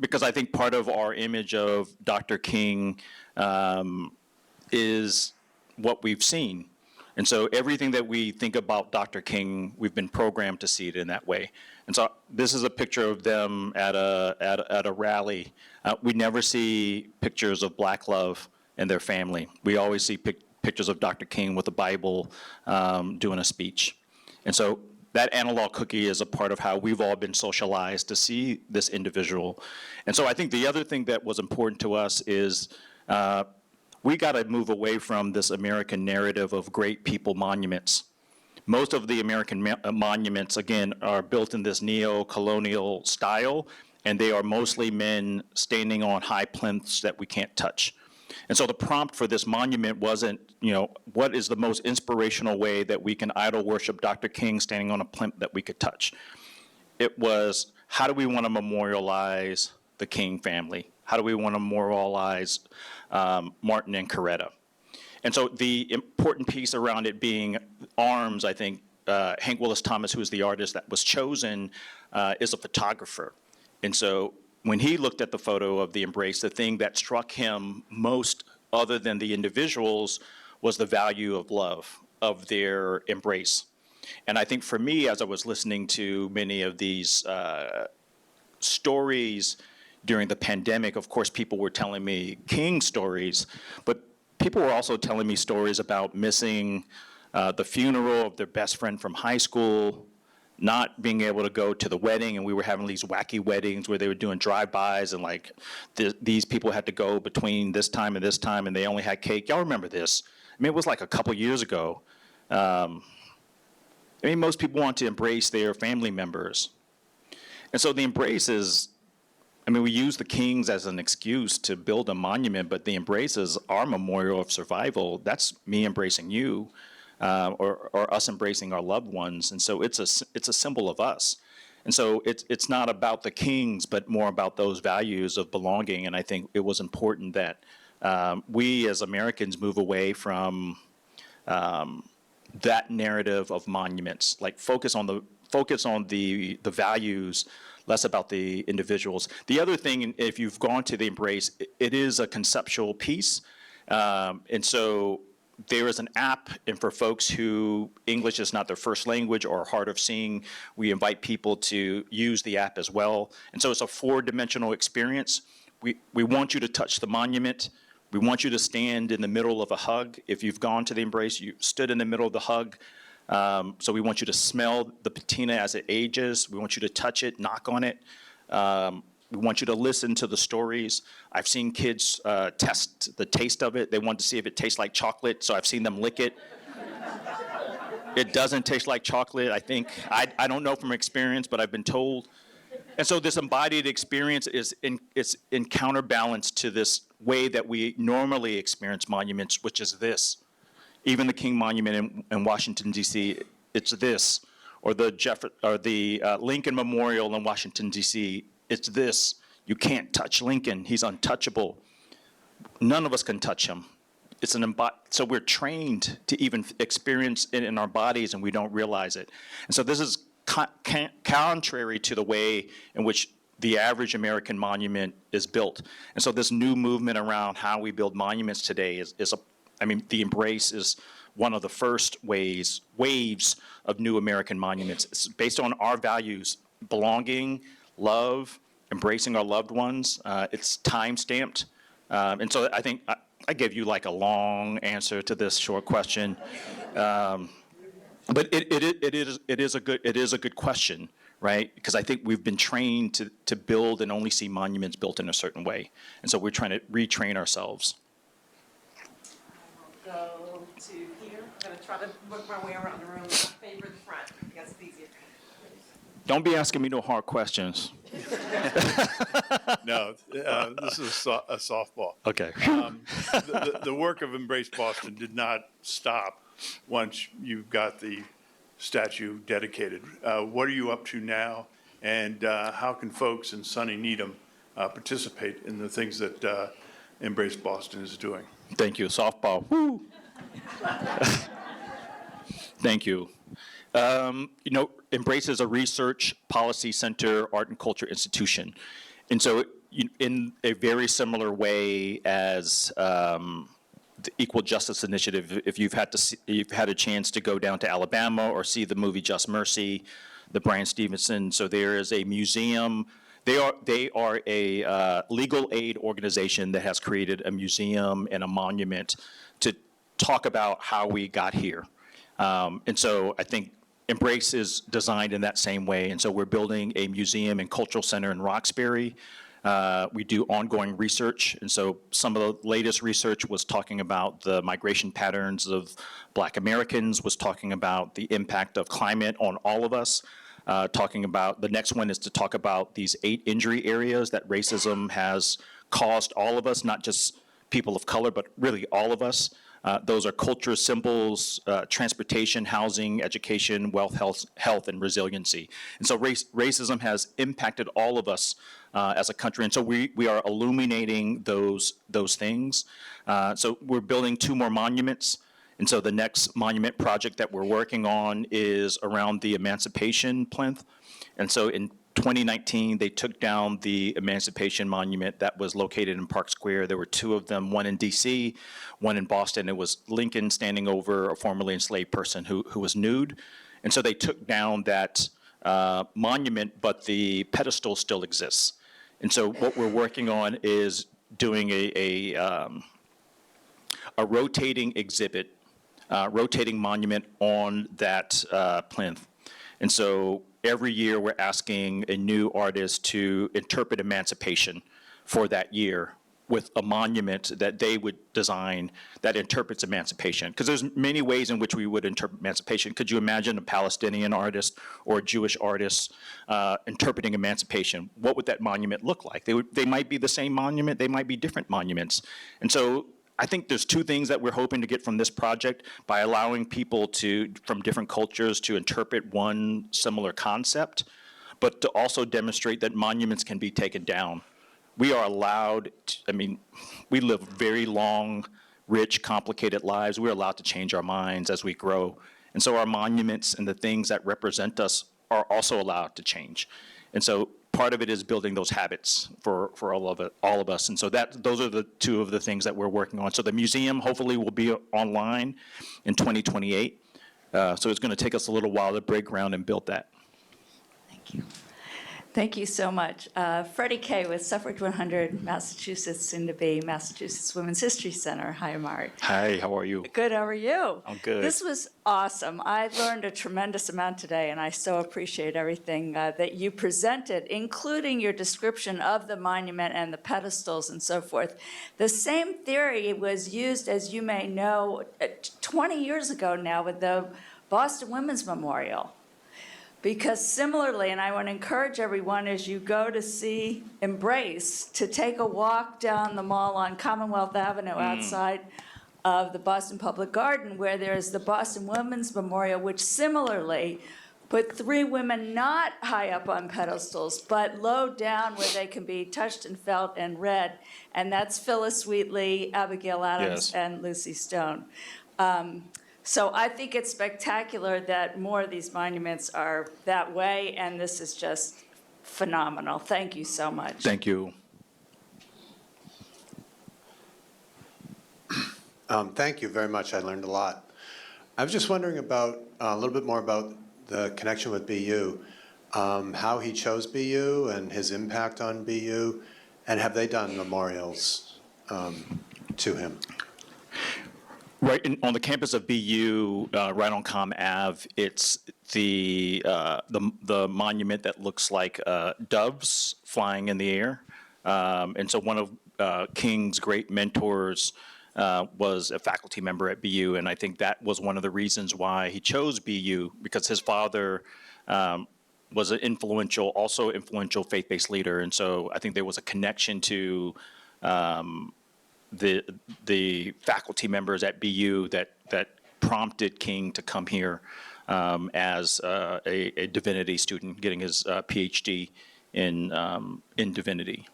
Because I think part of our image of Dr. King is what we've seen. And so everything that we think about Dr. King, we've been programmed to see it in that way. And so this is a picture of them at a rally. We never see pictures of Black love and their family. We always see pictures of Dr. King with the Bible doing a speech. And so that analog cookie is a part of how we've all been socialized to see this individual. And so I think the other thing that was important to us is we got to move away from this American narrative of great people monuments. Most of the American monuments, again, are built in this neo-colonial style, and they are mostly men standing on high plinths that we can't touch. And so the prompt for this monument wasn't, what is the most inspirational way that we can idol worship Dr. King standing on a plinth that we could touch? It was, how do we want to memorialize the King family? How do we want to memorialize Martin and Coretta? And so the important piece around it being arms, I think, Hank Willis Thomas, who is the artist that was chosen, is a photographer. And so when he looked at the photo of the embrace, the thing that struck him most, other than the individuals, was the value of love, of their embrace. And I think for me, as I was listening to many of these stories during the pandemic, of course, people were telling me King stories, but people were also telling me stories about missing the funeral of their best friend from high school, not being able to go to the wedding, and we were having these wacky weddings where they were doing drive-bys, and these people had to go between this time and this time, and they only had cake. Y'all remember this? I mean, it was like a couple years ago. Most people want to embrace their family members. And so the embrace is, we use the Kings as an excuse to build a monument, but the embrace is our memorial of survival. That's me embracing you. Or us embracing our loved ones. And so it's a symbol of us. And so it's not about the kings, but more about those values of belonging. And I think it was important that we as Americans move away from that narrative of monuments, like focus on the values, less about the individuals. The other thing, if you've gone to the Embrace, it is a conceptual piece. And so there is an app, and for folks who English is not their first language or hard of seeing, we invite people to use the app as well. And so it's a 4-dimensional experience. We want you to touch the monument. We want you to stand in the middle of a hug. If you've gone to the Embrace, you stood in the middle of the hug. So we want you to smell the patina as it ages. We want you to touch it, knock on it. We want you to listen to the stories. I've seen kids test the taste of it. They want to see if it tastes like chocolate, so I've seen them lick it. It doesn't taste like chocolate, I think. I don't know from experience, but I've been told. And so this embodied experience is in counterbalance to this way that we normally experience monuments, which is this. Even the King Monument in Washington, D.C., it's this. Or the Lincoln Memorial in Washington, D.C., it's this. You can't touch Lincoln. He's untouchable. None of us can touch him. So we're trained to even experience it in our bodies, and we don't realize it. And so this is contrary to the way in which the average American monument is built. And so this new movement around how we build monuments today the Embrace is one of the first waves of new American monuments. It's based on our values: belonging, love, embracing our loved ones. It's time-stamped. And so I think I gave you like a long answer to this short question. But it is a good question, right? Because I think we've been trained to build and only see monuments built in a certain way. And so we're trying to retrain ourselves. Go to Peter. I'm going to try to work my way around the room. Favor the front because it's easier. Don't be asking me no hard questions. No, this is a softball. Okay. The work of Embrace Boston did not stop once you got the statue dedicated. What are you up to now, and how can folks in sunny Needham participate in the things that Embrace Boston is doing? Thank you. Softball. Woo. Thank you. Embrace is a research, policy center, art and culture institution. And so in a very similar way as the Equal Justice Initiative, if you've had a chance to go down to Alabama or see the movie Just Mercy, the Brian Stevenson, so there is a museum. They are a legal aid organization that has created a museum and a monument to talk about how we got here. And so I think Embrace is designed in that same way. And so we're building a museum and cultural center in Roxbury. We do ongoing research. And so some of the latest research was talking about the migration patterns of Black Americans, was talking about the impact of climate on all of us. The next one is to talk about these 8 injury areas that racism has caused all of us, not just people of color, but really all of us. Those are culture symbols, transportation, housing, education, wealth, health, and resiliency. And so racism has impacted all of us as a country. And so we are illuminating those things. So we're building 2 more monuments. And so the next monument project that we're working on is around the Emancipation plinth. And so in 2019, they took down the Emancipation Monument that was located in Park Square. There were 2 of them, one in DC, one in Boston. It was Lincoln standing over a formerly enslaved person who was nude. And so they took down that monument, but the pedestal still exists. And so what we're working on is doing a rotating exhibit, rotating monument on that plinth. And so every year we're asking a new artist to interpret emancipation for that year with a monument that they would design that interprets emancipation. Because there's many ways in which we would interpret emancipation. Could you imagine a Palestinian artist or a Jewish artist interpreting emancipation? What would that monument look like? They might be the same monument, they might be different monuments. And so I think there's 2 things that we're hoping to get from this project by allowing people from different cultures to interpret one similar concept, but to also demonstrate that monuments can be taken down. We are allowed, we live very long, rich, complicated lives. We're allowed to change our minds as we grow. And so our monuments and the things that represent us are also allowed to change. And so part of it is building those habits for all of us. And so those are the two of the things that we're working on. So the museum hopefully will be online in 2028. So it's going to take us a little while to break ground and build that. Thank you. Thank you so much. Freddie Kay with Suffrage 100, Massachusetts, soon to be Massachusetts Women's History Center. Hi, Imari. Hi, how are you? Good, how are you? I'm good. This was awesome. I learned a tremendous amount today, and I so appreciate everything that you presented, including your description of the monument and the pedestals and so forth. The same theory was used, as you may know, 20 years ago now with the Boston Women's Memorial. Because similarly, and I want to encourage everyone as you go to see Embrace, to take a walk down the mall on Commonwealth Avenue outside of the Boston Public Garden, where there's the Boston Women's Memorial, which similarly put 3 women not high up on pedestals, but low down where they can be touched and felt and read. And that's Phyllis Wheatley, Abigail Adams, Yes. and Lucy Stone. So I think it's spectacular that more of these monuments are that way, and this is just phenomenal. Thank you so much. Thank you. Thank you very much. I learned a lot. I was just wondering about a little bit more about the connection with BU, how he chose BU and his impact on BU, and have they done memorials to him? Right on the campus of BU, right on Com Ave, it's the monument that looks like doves flying in the air. And so one of King's great mentors was a faculty member at BU, and I think that was one of the reasons why he chose BU, because his father was an also influential faith-based leader, and so I think there was a connection to the faculty members at BU that prompted King to come here as a divinity student, getting his PhD in divinity.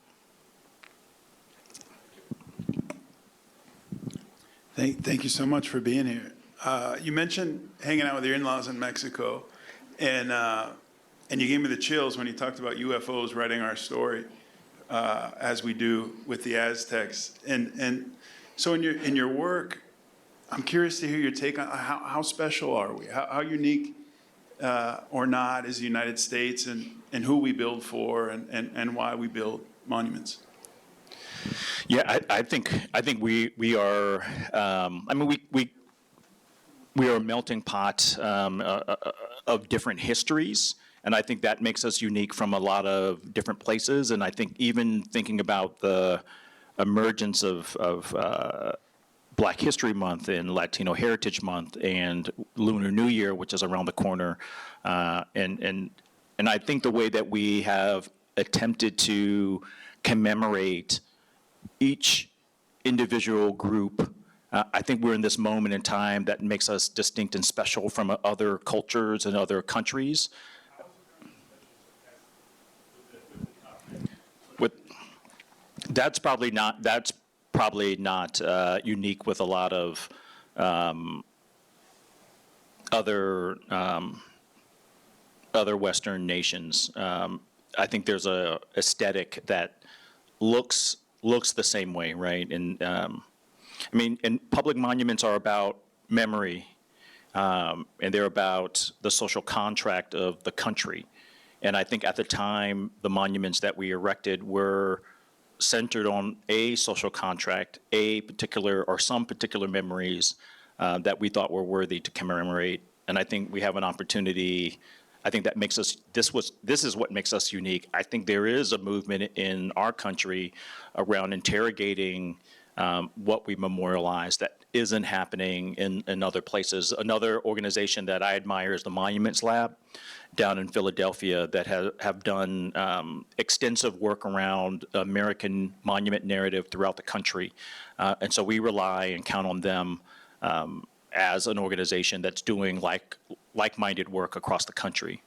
Thank you so much for being here. You mentioned hanging out with your in-laws in Mexico, and you gave me the chills when you talked about UFOs writing our story, as we do with the Aztecs. And so in your work, I'm curious to hear your take on how special are we? How unique or not is the United States, and who we build for, and why we build monuments? Yeah, I think we are. We are a melting pot of different histories, and I think that makes us unique from a lot of different places. And I think even thinking about the emergence of Black History Month and Latino Heritage Month and Lunar New Year, which is around the corner, and I think the way that we have attempted to commemorate each individual group, I think we're in this moment in time that makes us distinct and special from other cultures and other countries. That's probably not unique with a lot of other Western nations. I think there's a aesthetic that looks the same way, right? And and public monuments are about memory, and they're about the social contract of the country. And I think at the time, the monuments that we erected were centered on a social contract, some particular memories that we thought were worthy to commemorate. And I think we have an opportunity. I think that makes us, this is what makes us unique. I think there is a movement in our country around interrogating what we memorialize that isn't happening in other places. Another organization that I admire is the Monuments Lab down in Philadelphia that have done extensive work around American monument narrative throughout the country. And so we rely and count on them as an organization that's doing like-minded work across the country.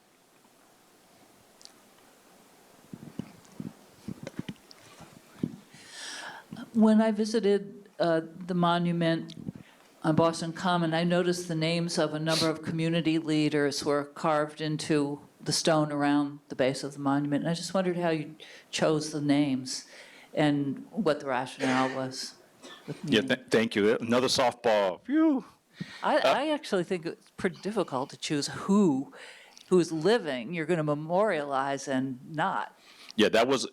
When I visited the monument on Boston Common, I noticed the names of a number of community leaders were carved into the stone around the base of the monument. And I just wondered how you chose the names and what the rationale was. Yeah, thank you. Another softball. Phew. I actually think it's pretty difficult to choose who's living you're going to memorialize and not. Yeah, that was,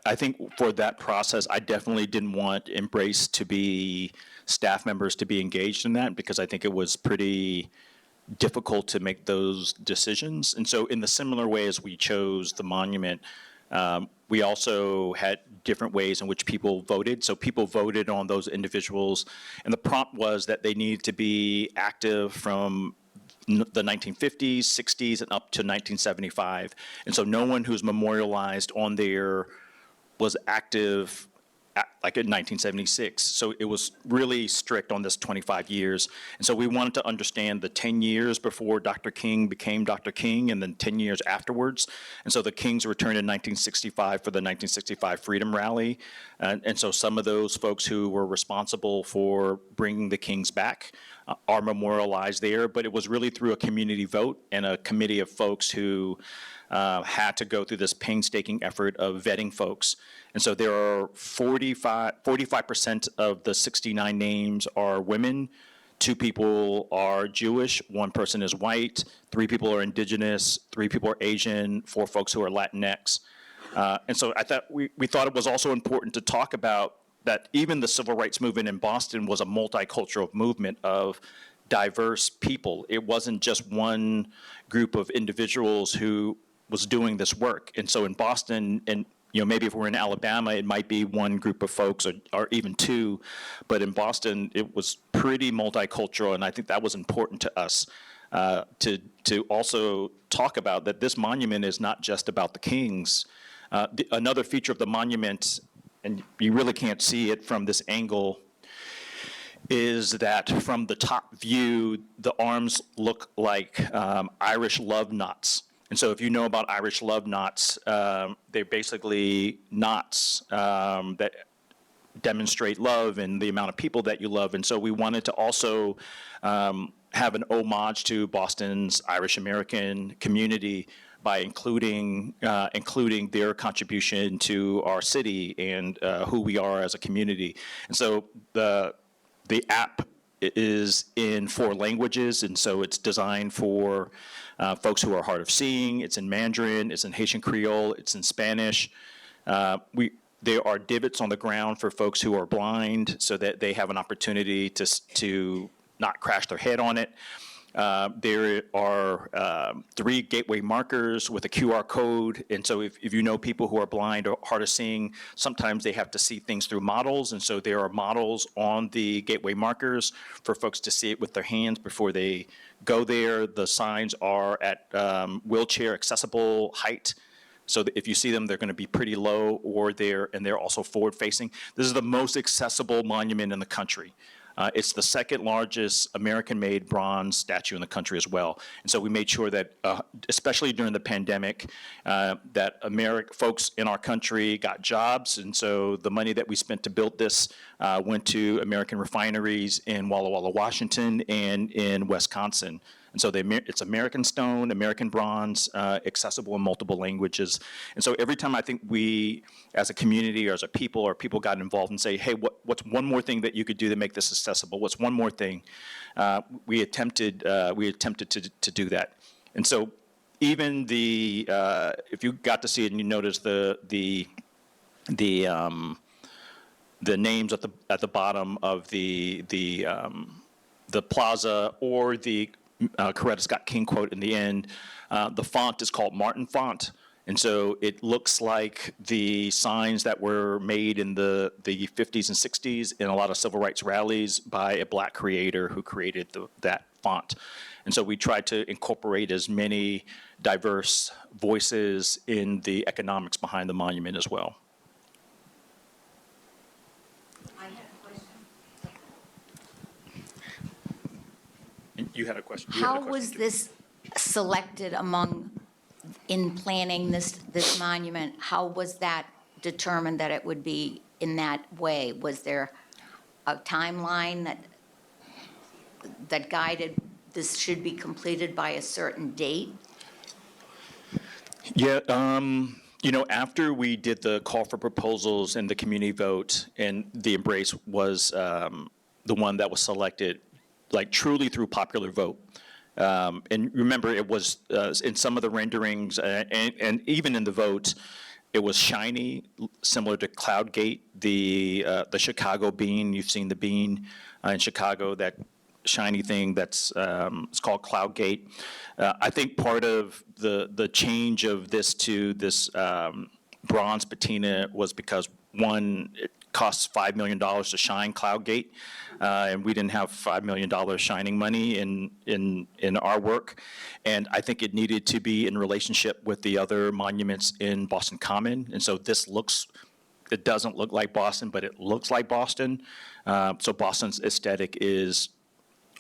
I think for that process, I definitely didn't want Embrace to be, staff members to be engaged in that, because I think it was pretty difficult to make those decisions. And so in the similar way as we chose the monument, we also had different ways in which people voted. So people voted on those individuals, and the prompt was that they needed to be active from the 1950s, 60s, and up to 1975. And so no one who's memorialized on there was active like in 1976. So it was really strict on this 25 years. And so we wanted to understand the 10 years before Dr. King became Dr. King, and then 10 years afterwards. And so the Kings returned in 1965 for the 1965 Freedom Rally. And so some of those folks who were responsible for bringing the Kings back are memorialized there. But it was really through a community vote and a committee of folks who had to go through this painstaking effort of vetting folks. And so there are 45% of the 69 names are women, 2 people are Jewish, 1 person is white, 3 people are indigenous, 3 people are Asian, 4 folks who are Latinx. And so I thought we thought it was also important to talk about that even the civil rights movement in Boston was a multicultural movement of diverse people. It wasn't just one group of individuals who was doing this work. And so in Boston, and maybe if we're in Alabama, it might be 1 group of folks or even 2, but in Boston, it was pretty multicultural, and I think that was important to us to also talk about that this monument is not just about the Kings. Another feature of the monument, and you really can't see it from this angle, is that from the top view, the arms look like Irish love knots. And so if you know about Irish love knots, they're basically knots that demonstrate love and the amount of people that you love. And so we wanted to also have an homage to Boston's Irish American community by including their contribution to our city and who we are as a community. And so the app is in 4 languages, and so it's designed for folks who are hard of seeing. It's in Mandarin, it's in Haitian Creole, it's in Spanish. There are divots on the ground for folks who are blind so that they have an opportunity to not crash their head on it. There are 3 gateway markers with a QR code, and so if you know people who are blind or hard of seeing, sometimes they have to see things through models, and so there are models on the gateway markers for folks to see it with their hands before they go there. The signs are at wheelchair accessible height, so that if you see them, they're going to be pretty low, or they're also forward facing. This is the most accessible monument in the country. It's the 2nd largest American-made bronze statue in the country as well. And so we made sure that, especially during the pandemic, that folks in our country got jobs. And so the money that we spent to build this went to American refineries in Walla Walla, Washington, and in Wisconsin. And so it's American stone, American bronze, accessible in multiple languages. And so every time I think we, as a community or as a people, or people got involved and say, hey, what's one more thing that you could do to make this accessible? What's one more thing? We attempted to do that. And so even if you got to see it and you notice the names at the bottom of the plaza, or the Coretta Scott King quote in the end, the font is called Martin font. And so it looks like the signs that were made in the 50s and 60s in a lot of civil rights rallies by a Black creator who created that font. And so we tried to incorporate as many diverse voices in the economics behind the monument as well. You had a question. How was this selected in planning this monument? How was that determined that it would be in that way? Was there a timeline that guided this should be completed by a certain date? Yeah, after we did the call for proposals and the community vote, and the Embrace was the one that was selected, like truly through popular vote. And remember, it was in some of the renderings and even in the vote, it was shiny, similar to Cloudgate, the Chicago bean. You've seen the bean in Chicago, that shiny thing that's it's called Cloudgate. I think part of the change of this to this bronze patina was because, one, it costs $5 million to shine Cloudgate, and we didn't have $5 million shining money in our work. And I think it needed to be in relationship with the other monuments in Boston Common. And so it doesn't look like Boston, but it looks like Boston. So Boston's aesthetic is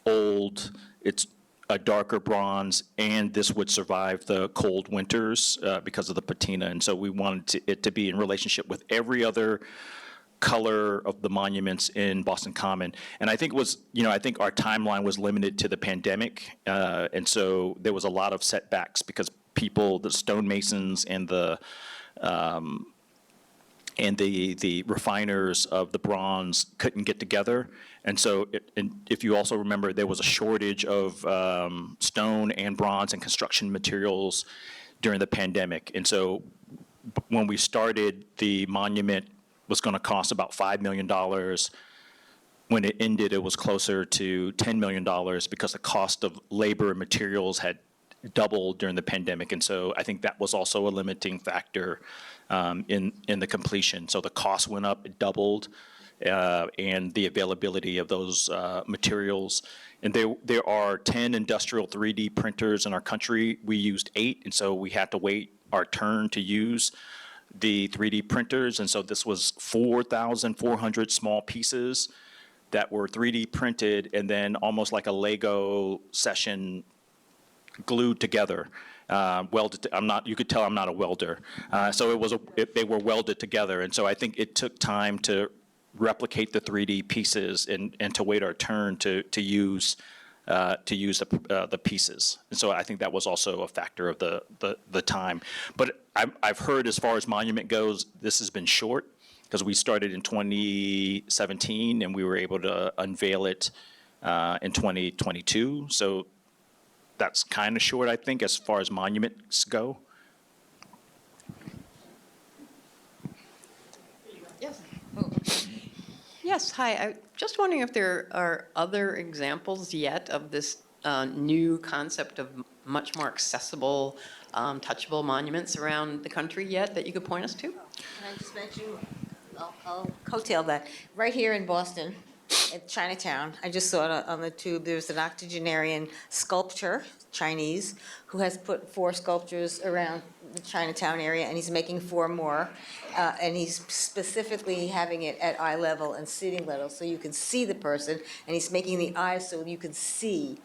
old, it's a darker bronze, and this would survive the cold winters because of the patina. And so we wanted it to be in relationship with every other color of the monuments in Boston Common. And I think I think our timeline was limited to the pandemic. And so there was a lot of setbacks because people, the stonemasons and the refiners of the bronze couldn't get together. And so, if you also remember, there was a shortage of stone and bronze and construction materials during the pandemic. And so when we started, the monument was going to cost about $5 million. When it ended, it was closer to $10 million because the cost of labor and materials had doubled during the pandemic. And so I think that was also a limiting factor in the completion. So the cost went up, it doubled, and the availability of those materials. And there are 10 industrial 3D printers in our country. We used 8, and so we had to wait our turn to use the 3D printers. And so this was 4,400 small pieces that were 3D printed and then almost like a Lego session glued together. Welded. You could tell I'm not a welder. So they were welded together. And so I think it took time to replicate the 3D pieces and to wait our turn to use the pieces. And so I think that was also a factor of the time. But I've heard, as far as monument goes, this has been short because we started in 2017 and we were able to unveil it in 2022. So that's kind of short, I think, as far as monuments go. Yes. Yes, hi. I'm just wondering if there are other examples yet of this new concept of much more accessible, touchable monuments around the country yet that you could point us to? Can I just mention, I'll coattail that. Right here in Boston, at Chinatown, I just saw it on the tube, there's an octogenarian sculptor, Chinese, who has put 4 sculptures around the Chinatown area, and he's making 4 more. And he's specifically having it at eye level and sitting level, so you can see the person, and he's making the eyes so you can see,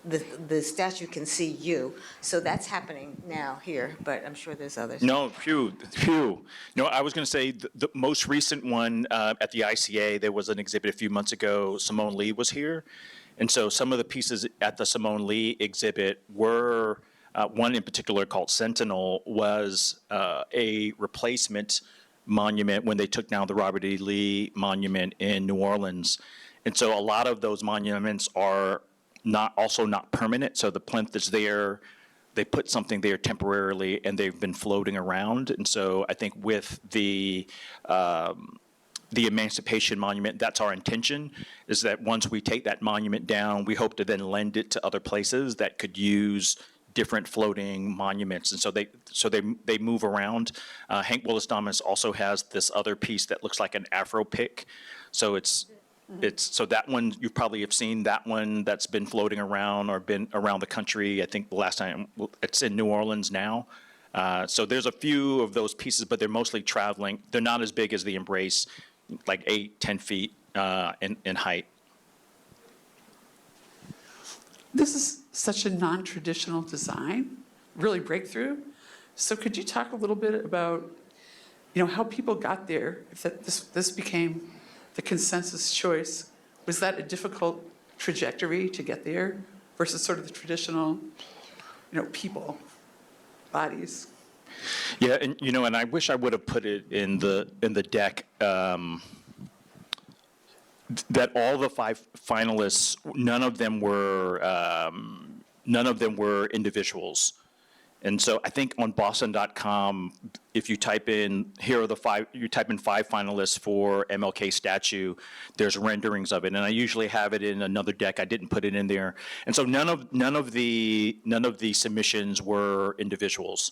the statue can see you. So that's happening now here, but I'm sure there's others. No, phew. No, I was going to say the most recent one at the ICA, there was an exhibit a few months ago. Simone Lee was here. And so some of the pieces at the Simone Lee exhibit were, one in particular called Sentinel, was a replacement monument when they took down the Robert E. Lee monument in New Orleans. And so a lot of those monuments are also not permanent. So the plinth is there, they put something there temporarily, and they've been floating around. And so I think with the Emancipation Monument, that's our intention, is that once we take that monument down, we hope to then lend it to other places that could use different floating monuments. And so they move around. Hank Willis-Thomas also has this other piece that looks like an Afro pick. So so that one, you probably have seen that one that's been floating around or been around the country. I think the last time, it's in New Orleans now. So there's a few of those pieces, but they're mostly traveling. They're not as big as the Embrace, like 8-10 feet in height. This is such a non-traditional design, really breakthrough. So could you talk a little bit about, how people got there, if this became the consensus choice, was that a difficult trajectory to get there versus sort of the traditional, people, bodies? Yeah, and I wish I would have put it in the deck, that all the 5 finalists, none of them were individuals. And so I think on Boston.com, if you type in, you type in 5 finalists for MLK statue, there's renderings of it. And I usually have it in another deck. I didn't put it in there. And so none of the submissions were individuals.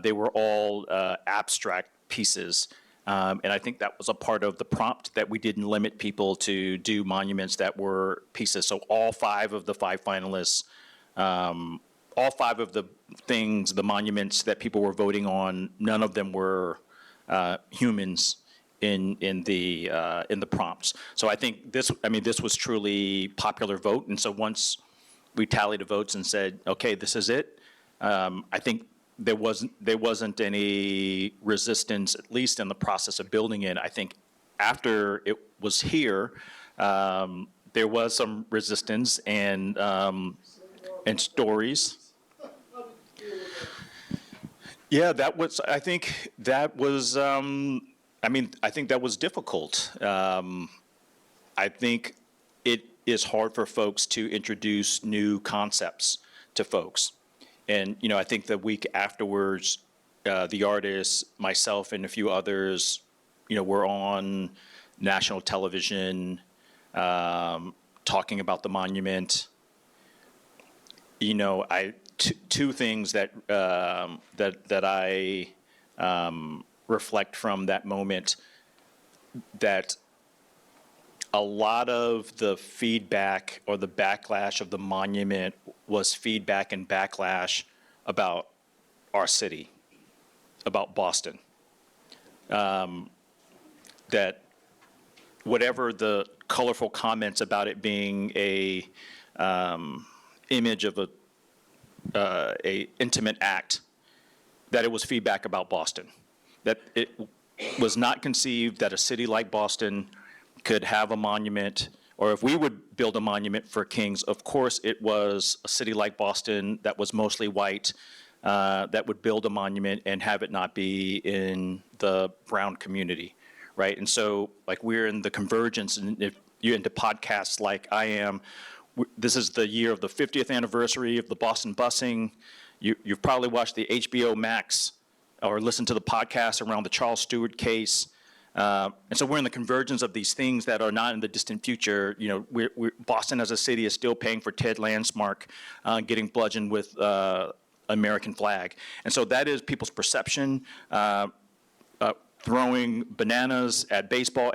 They were all abstract pieces. And I think that was a part of the prompt, that we didn't limit people to do monuments that were pieces. So all 5 of the 5 finalists, all 5 of the things, the monuments that people were voting on, none of them were humans in the prompts. So I think this was truly popular vote. And so once we tallied the votes and said, okay, this is it, I think there wasn't any resistance, at least in the process of building it. I think after it was here, there was some resistance and stories. Yeah, I think that was difficult. I think it is hard for folks to introduce new concepts to folks. And, I think the week afterwards, the artists, myself and a few others, were on national television talking about the monument. Two things that I reflect from that moment, that a lot of the feedback or the backlash of the monument was feedback and backlash about our city, about Boston. That whatever the colorful comments about it being a image of a intimate act, that it was feedback about Boston. That it was not conceived that a city like Boston could have a monument, or if we would build a monument for kings, of course it was a city like Boston that was mostly white that would build a monument and have it not be in the brown community, right? And so, like, we're in the convergence, and if you're into podcasts like I am, this is the year of the 50th anniversary of the Boston busing. You've probably watched the HBO Max or listened to the podcast around the Charles Stewart case. And so we're in the convergence of these things that are not in the distant future. Boston as a city is still paying for Ted Landsmark getting bludgeoned with American flag. And so that is people's perception. Throwing bananas at baseball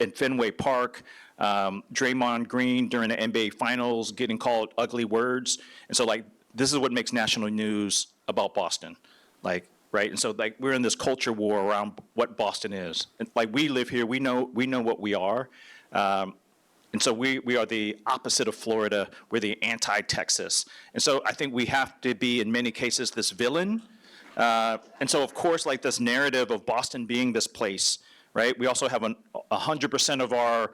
in Fenway Park, Draymond Green during the NBA Finals getting called ugly words. And so, like, this is what makes national news about Boston. Like, right? And so, like, we're in this culture war around what Boston is. And, like, we live here, we know what we are. And so we are the opposite of Florida. We're the anti-Texas. And so I think we have to be, in many cases, this villain. And so, of course, like, this narrative of Boston being this place, right? We also have 100% of our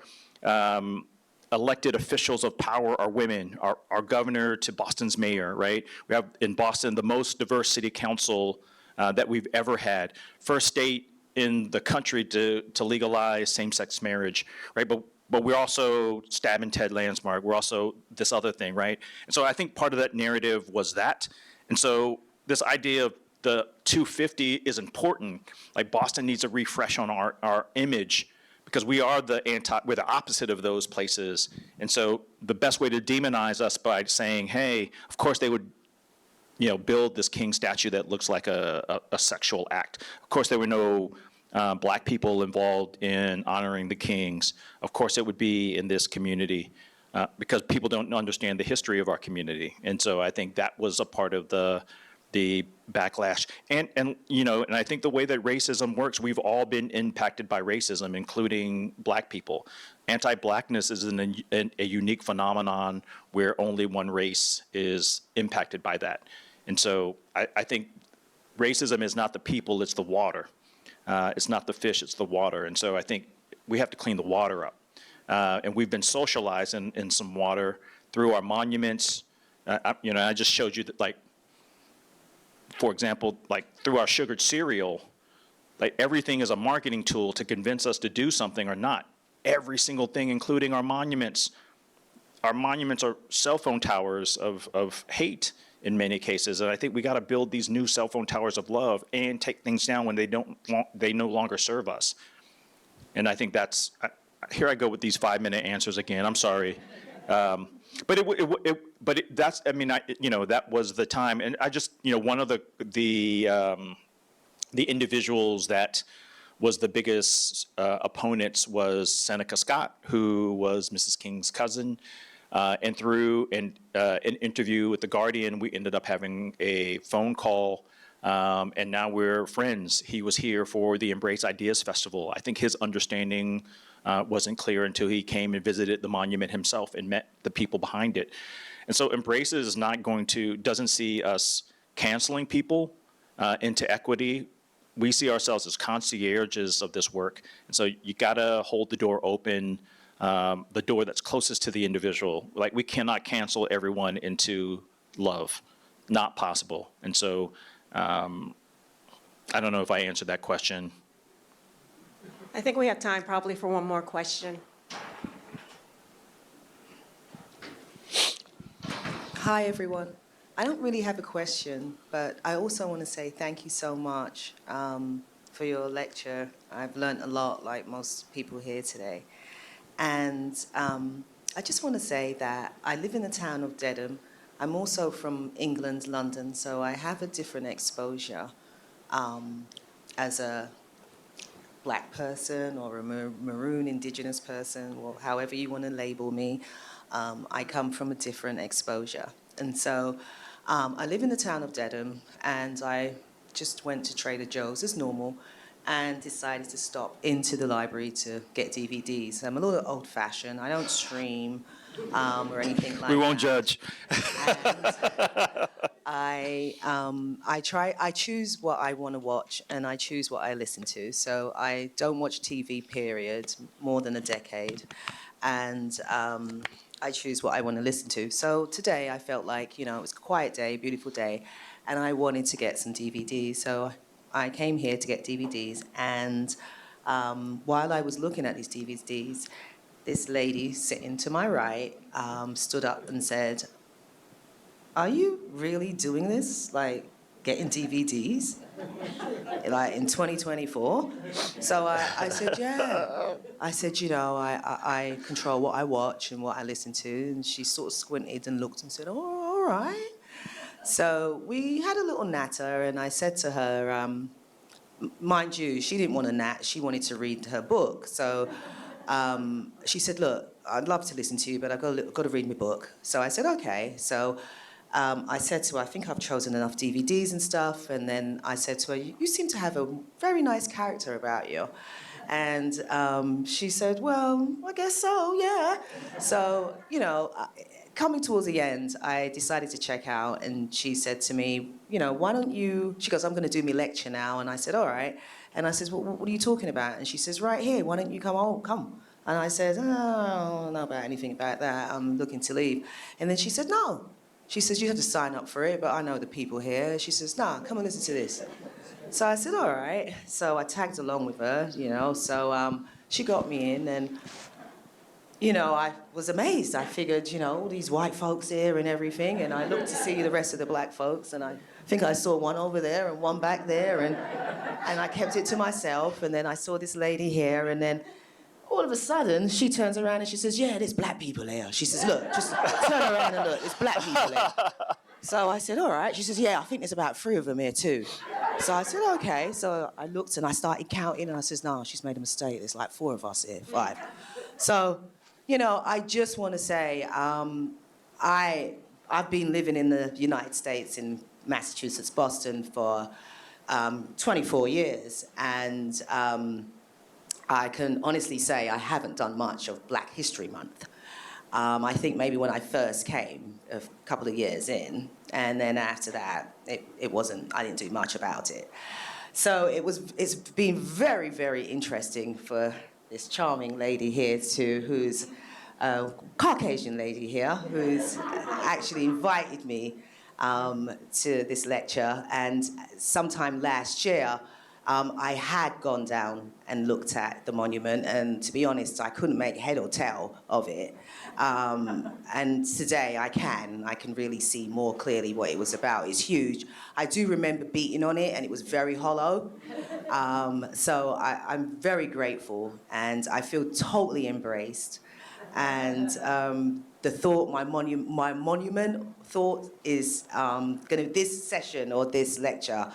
elected officials of power are women, our governor to Boston's mayor, right? We have in Boston the most diverse city council that we've ever had. First state in the country to legalize same-sex marriage, right? But we're also stabbing Ted Landsmark. We're also this other thing, right? And so I think part of that narrative was that. And so this idea of the 250 is important. Like, Boston needs a refresh on our image, because we're the opposite of those places. And so the best way to demonize us by saying, hey, of course they would, build this king statue that looks like a sexual act. Of course there were no black people involved in honoring the kings. Of course it would be in this community, because people don't understand the history of our community. And so I think that was a part of the backlash. And I think the way that racism works, we've all been impacted by racism, including black people. Anti-blackness is a unique phenomenon where only one race is impacted by that. And so I think racism is not the people, it's the water. It's not the fish, it's the water. And so I think we have to clean the water up. And we've been socialized in some water through our monuments. I just showed you that, like, for example, like through our sugared cereal, like everything is a marketing tool to convince us to do something or not. Every single thing, including our monuments. Our monuments are cell phone towers of hate in many cases. And I think we got to build these new cell phone towers of love and take things down when they no longer serve us. And I think here I go with these 5-minute answers again. I'm sorry. That was the time. And I just, one of the individuals that was the biggest opponents was Seneca Scott, who was Mrs. King's cousin. And through an interview with The Guardian, we ended up having a phone call, and now we're friends. He was here for the Embrace Ideas Festival. I think his understanding wasn't clear until he came and visited the monument himself and met the people behind it. And so Embrace is doesn't see us canceling people into equity. We see ourselves as concierges of this work. And so you gotta hold the door open, the door that's closest to the individual. Like, we cannot cancel everyone into love, not possible. And so I don't know if I answered that question. I think we have time probably for one more question. Hi, everyone. I don't really have a question, but I also want to say thank you so much for your lecture. I've learned a lot, like most people here today. And I just want to say that I live in the town of Dedham. I'm also from England, London, so I have a different exposure as a Black person or a maroon indigenous person, or however you want to label me. I come from a different exposure. And so I live in the town of Dedham, and I just went to Trader Joe's as normal and decided to stop into the library to get DVDs. I'm a little old-fashioned. I don't stream or anything like that. We won't judge. And I choose what I want to watch, and I choose what I listen to. So I don't watch TV, period, more than a decade. And I choose what I want to listen to. So today I felt like, it was a quiet day, beautiful day, and I wanted to get some DVDs. So I came here to get DVDs, and while I was looking at these DVDs, this lady sitting to my right stood up and said, "Are you really doing this? Like, getting DVDs? Like, in 2024? So I said, yeah. I said, I control what I watch and what I listen to. And she sort of squinted and looked and said, oh, all right. So we had a little natter, and I said to her, mind you, she didn't want a nat, she wanted to read her book. So she said, look, I'd love to listen to you, but I've got to read my book. So I said, okay. So I said to her, I think I've chosen enough DVDs and stuff. And then I said to her, you seem to have a very nice character about you. And she said, well, I guess so, yeah. So, coming towards the end, I decided to check out, and she said to me, why don't you, she goes, I'm going to do my lecture now. And I said, all right. And I said, well, what are you talking about? And she says, right here, why don't you come? Oh, come. And I said, oh, I don't know about anything about that. I'm looking to leave. And then she said, no. She says, you have to sign up for it, but I know the people here. She says, nah, come and listen to this. So I said, all right. So I tagged along with her, So she got me in, and I was amazed. I figured, all these white folks here and everything, and I looked to see the rest of the black folks, and I think I saw one over there and one back there, and I kept it to myself, and then I saw this lady here, and then all of a sudden, she turns around and she says, yeah, there's black people here. She says, look, just turn around and look, there's black people here. So I said, all right. She says, yeah, I think there's about 3 of them here too. So I said, okay. So I looked and I started counting, and I says, no, she's made a mistake. There's like 4 of us here, 5. So, I just want to say, I've been living in the United States, in Massachusetts, Boston, for 24 years. And I can honestly say I haven't done much of Black History Month. I think maybe when I first came, a couple of years in, and then after that, it wasn't, I didn't do much about it. So it's been very, very interesting for this charming lady here who's a Caucasian lady here, who's actually invited me to this lecture. And sometime last year, I had gone down and looked at the monument, and to be honest, I couldn't make head or tail of it. And today I can really see more clearly what it was about. It's huge. I do remember beating on it, and it was very hollow. So I'm very grateful, and I feel totally embraced. And the thought, my monument thought is this session or this lecture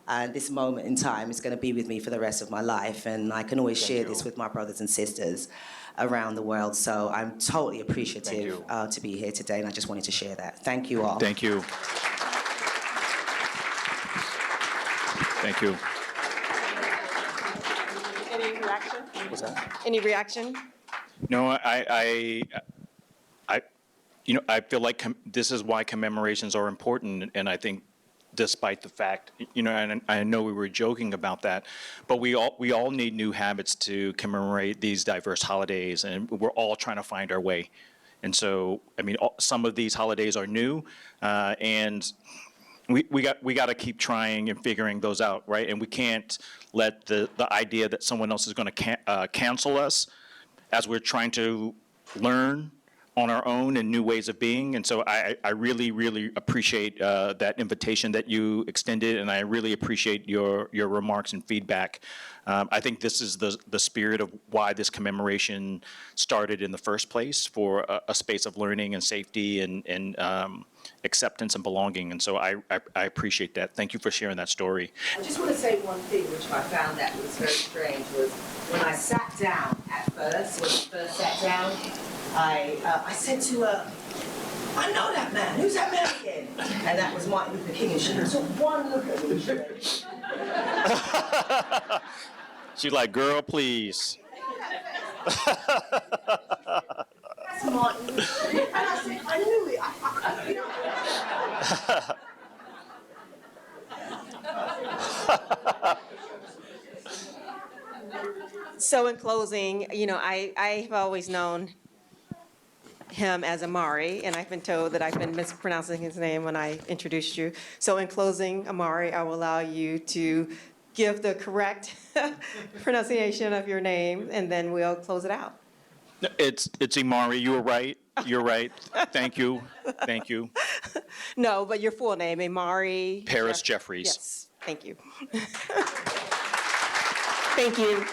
and this moment in time is going to be with me for the rest of my life. And I can always share this with my brothers and sisters around the world. So I'm totally appreciative to be here today, and I just wanted to share that. Thank you all. Thank you. Thank you. Any reaction? What's that? Any reaction? No, I feel like this is why commemorations are important, and I think despite the fact, and I know we were joking about that, but we all need new habits to commemorate these diverse holidays, and we're all trying to find our way. And so, some of these holidays are new, and we got to keep trying and figuring those out, right? And we can't let the idea that someone else is going to cancel us as we're trying to learn on our own and new ways of being. And so I really, really appreciate that invitation that you extended, and I really appreciate your remarks and feedback. I think this is the spirit of why this commemoration started in the first place, for a space of learning and safety and acceptance and belonging. And so I appreciate that. Thank you for sharing that story. I just want to say one thing which I found that was very strange was when I sat down at first, when I first sat down, I said to her, I know that man. Who's that man again? And that was Martin Luther King. And she took one look at me. She's like, girl, please. That's Martin Luther King. And I said, I knew it. So in closing, I've always known him as Imari, and I've been told that I've been mispronouncing his name when I introduced you. So in closing, Imari, I will allow you to give the correct pronunciation of your name, and then we'll close it out. It's Imari. You were right. You're right. Thank you. Thank you. No, but your full name, Imari. Paris Jeffries. Yes, thank you. Thank you.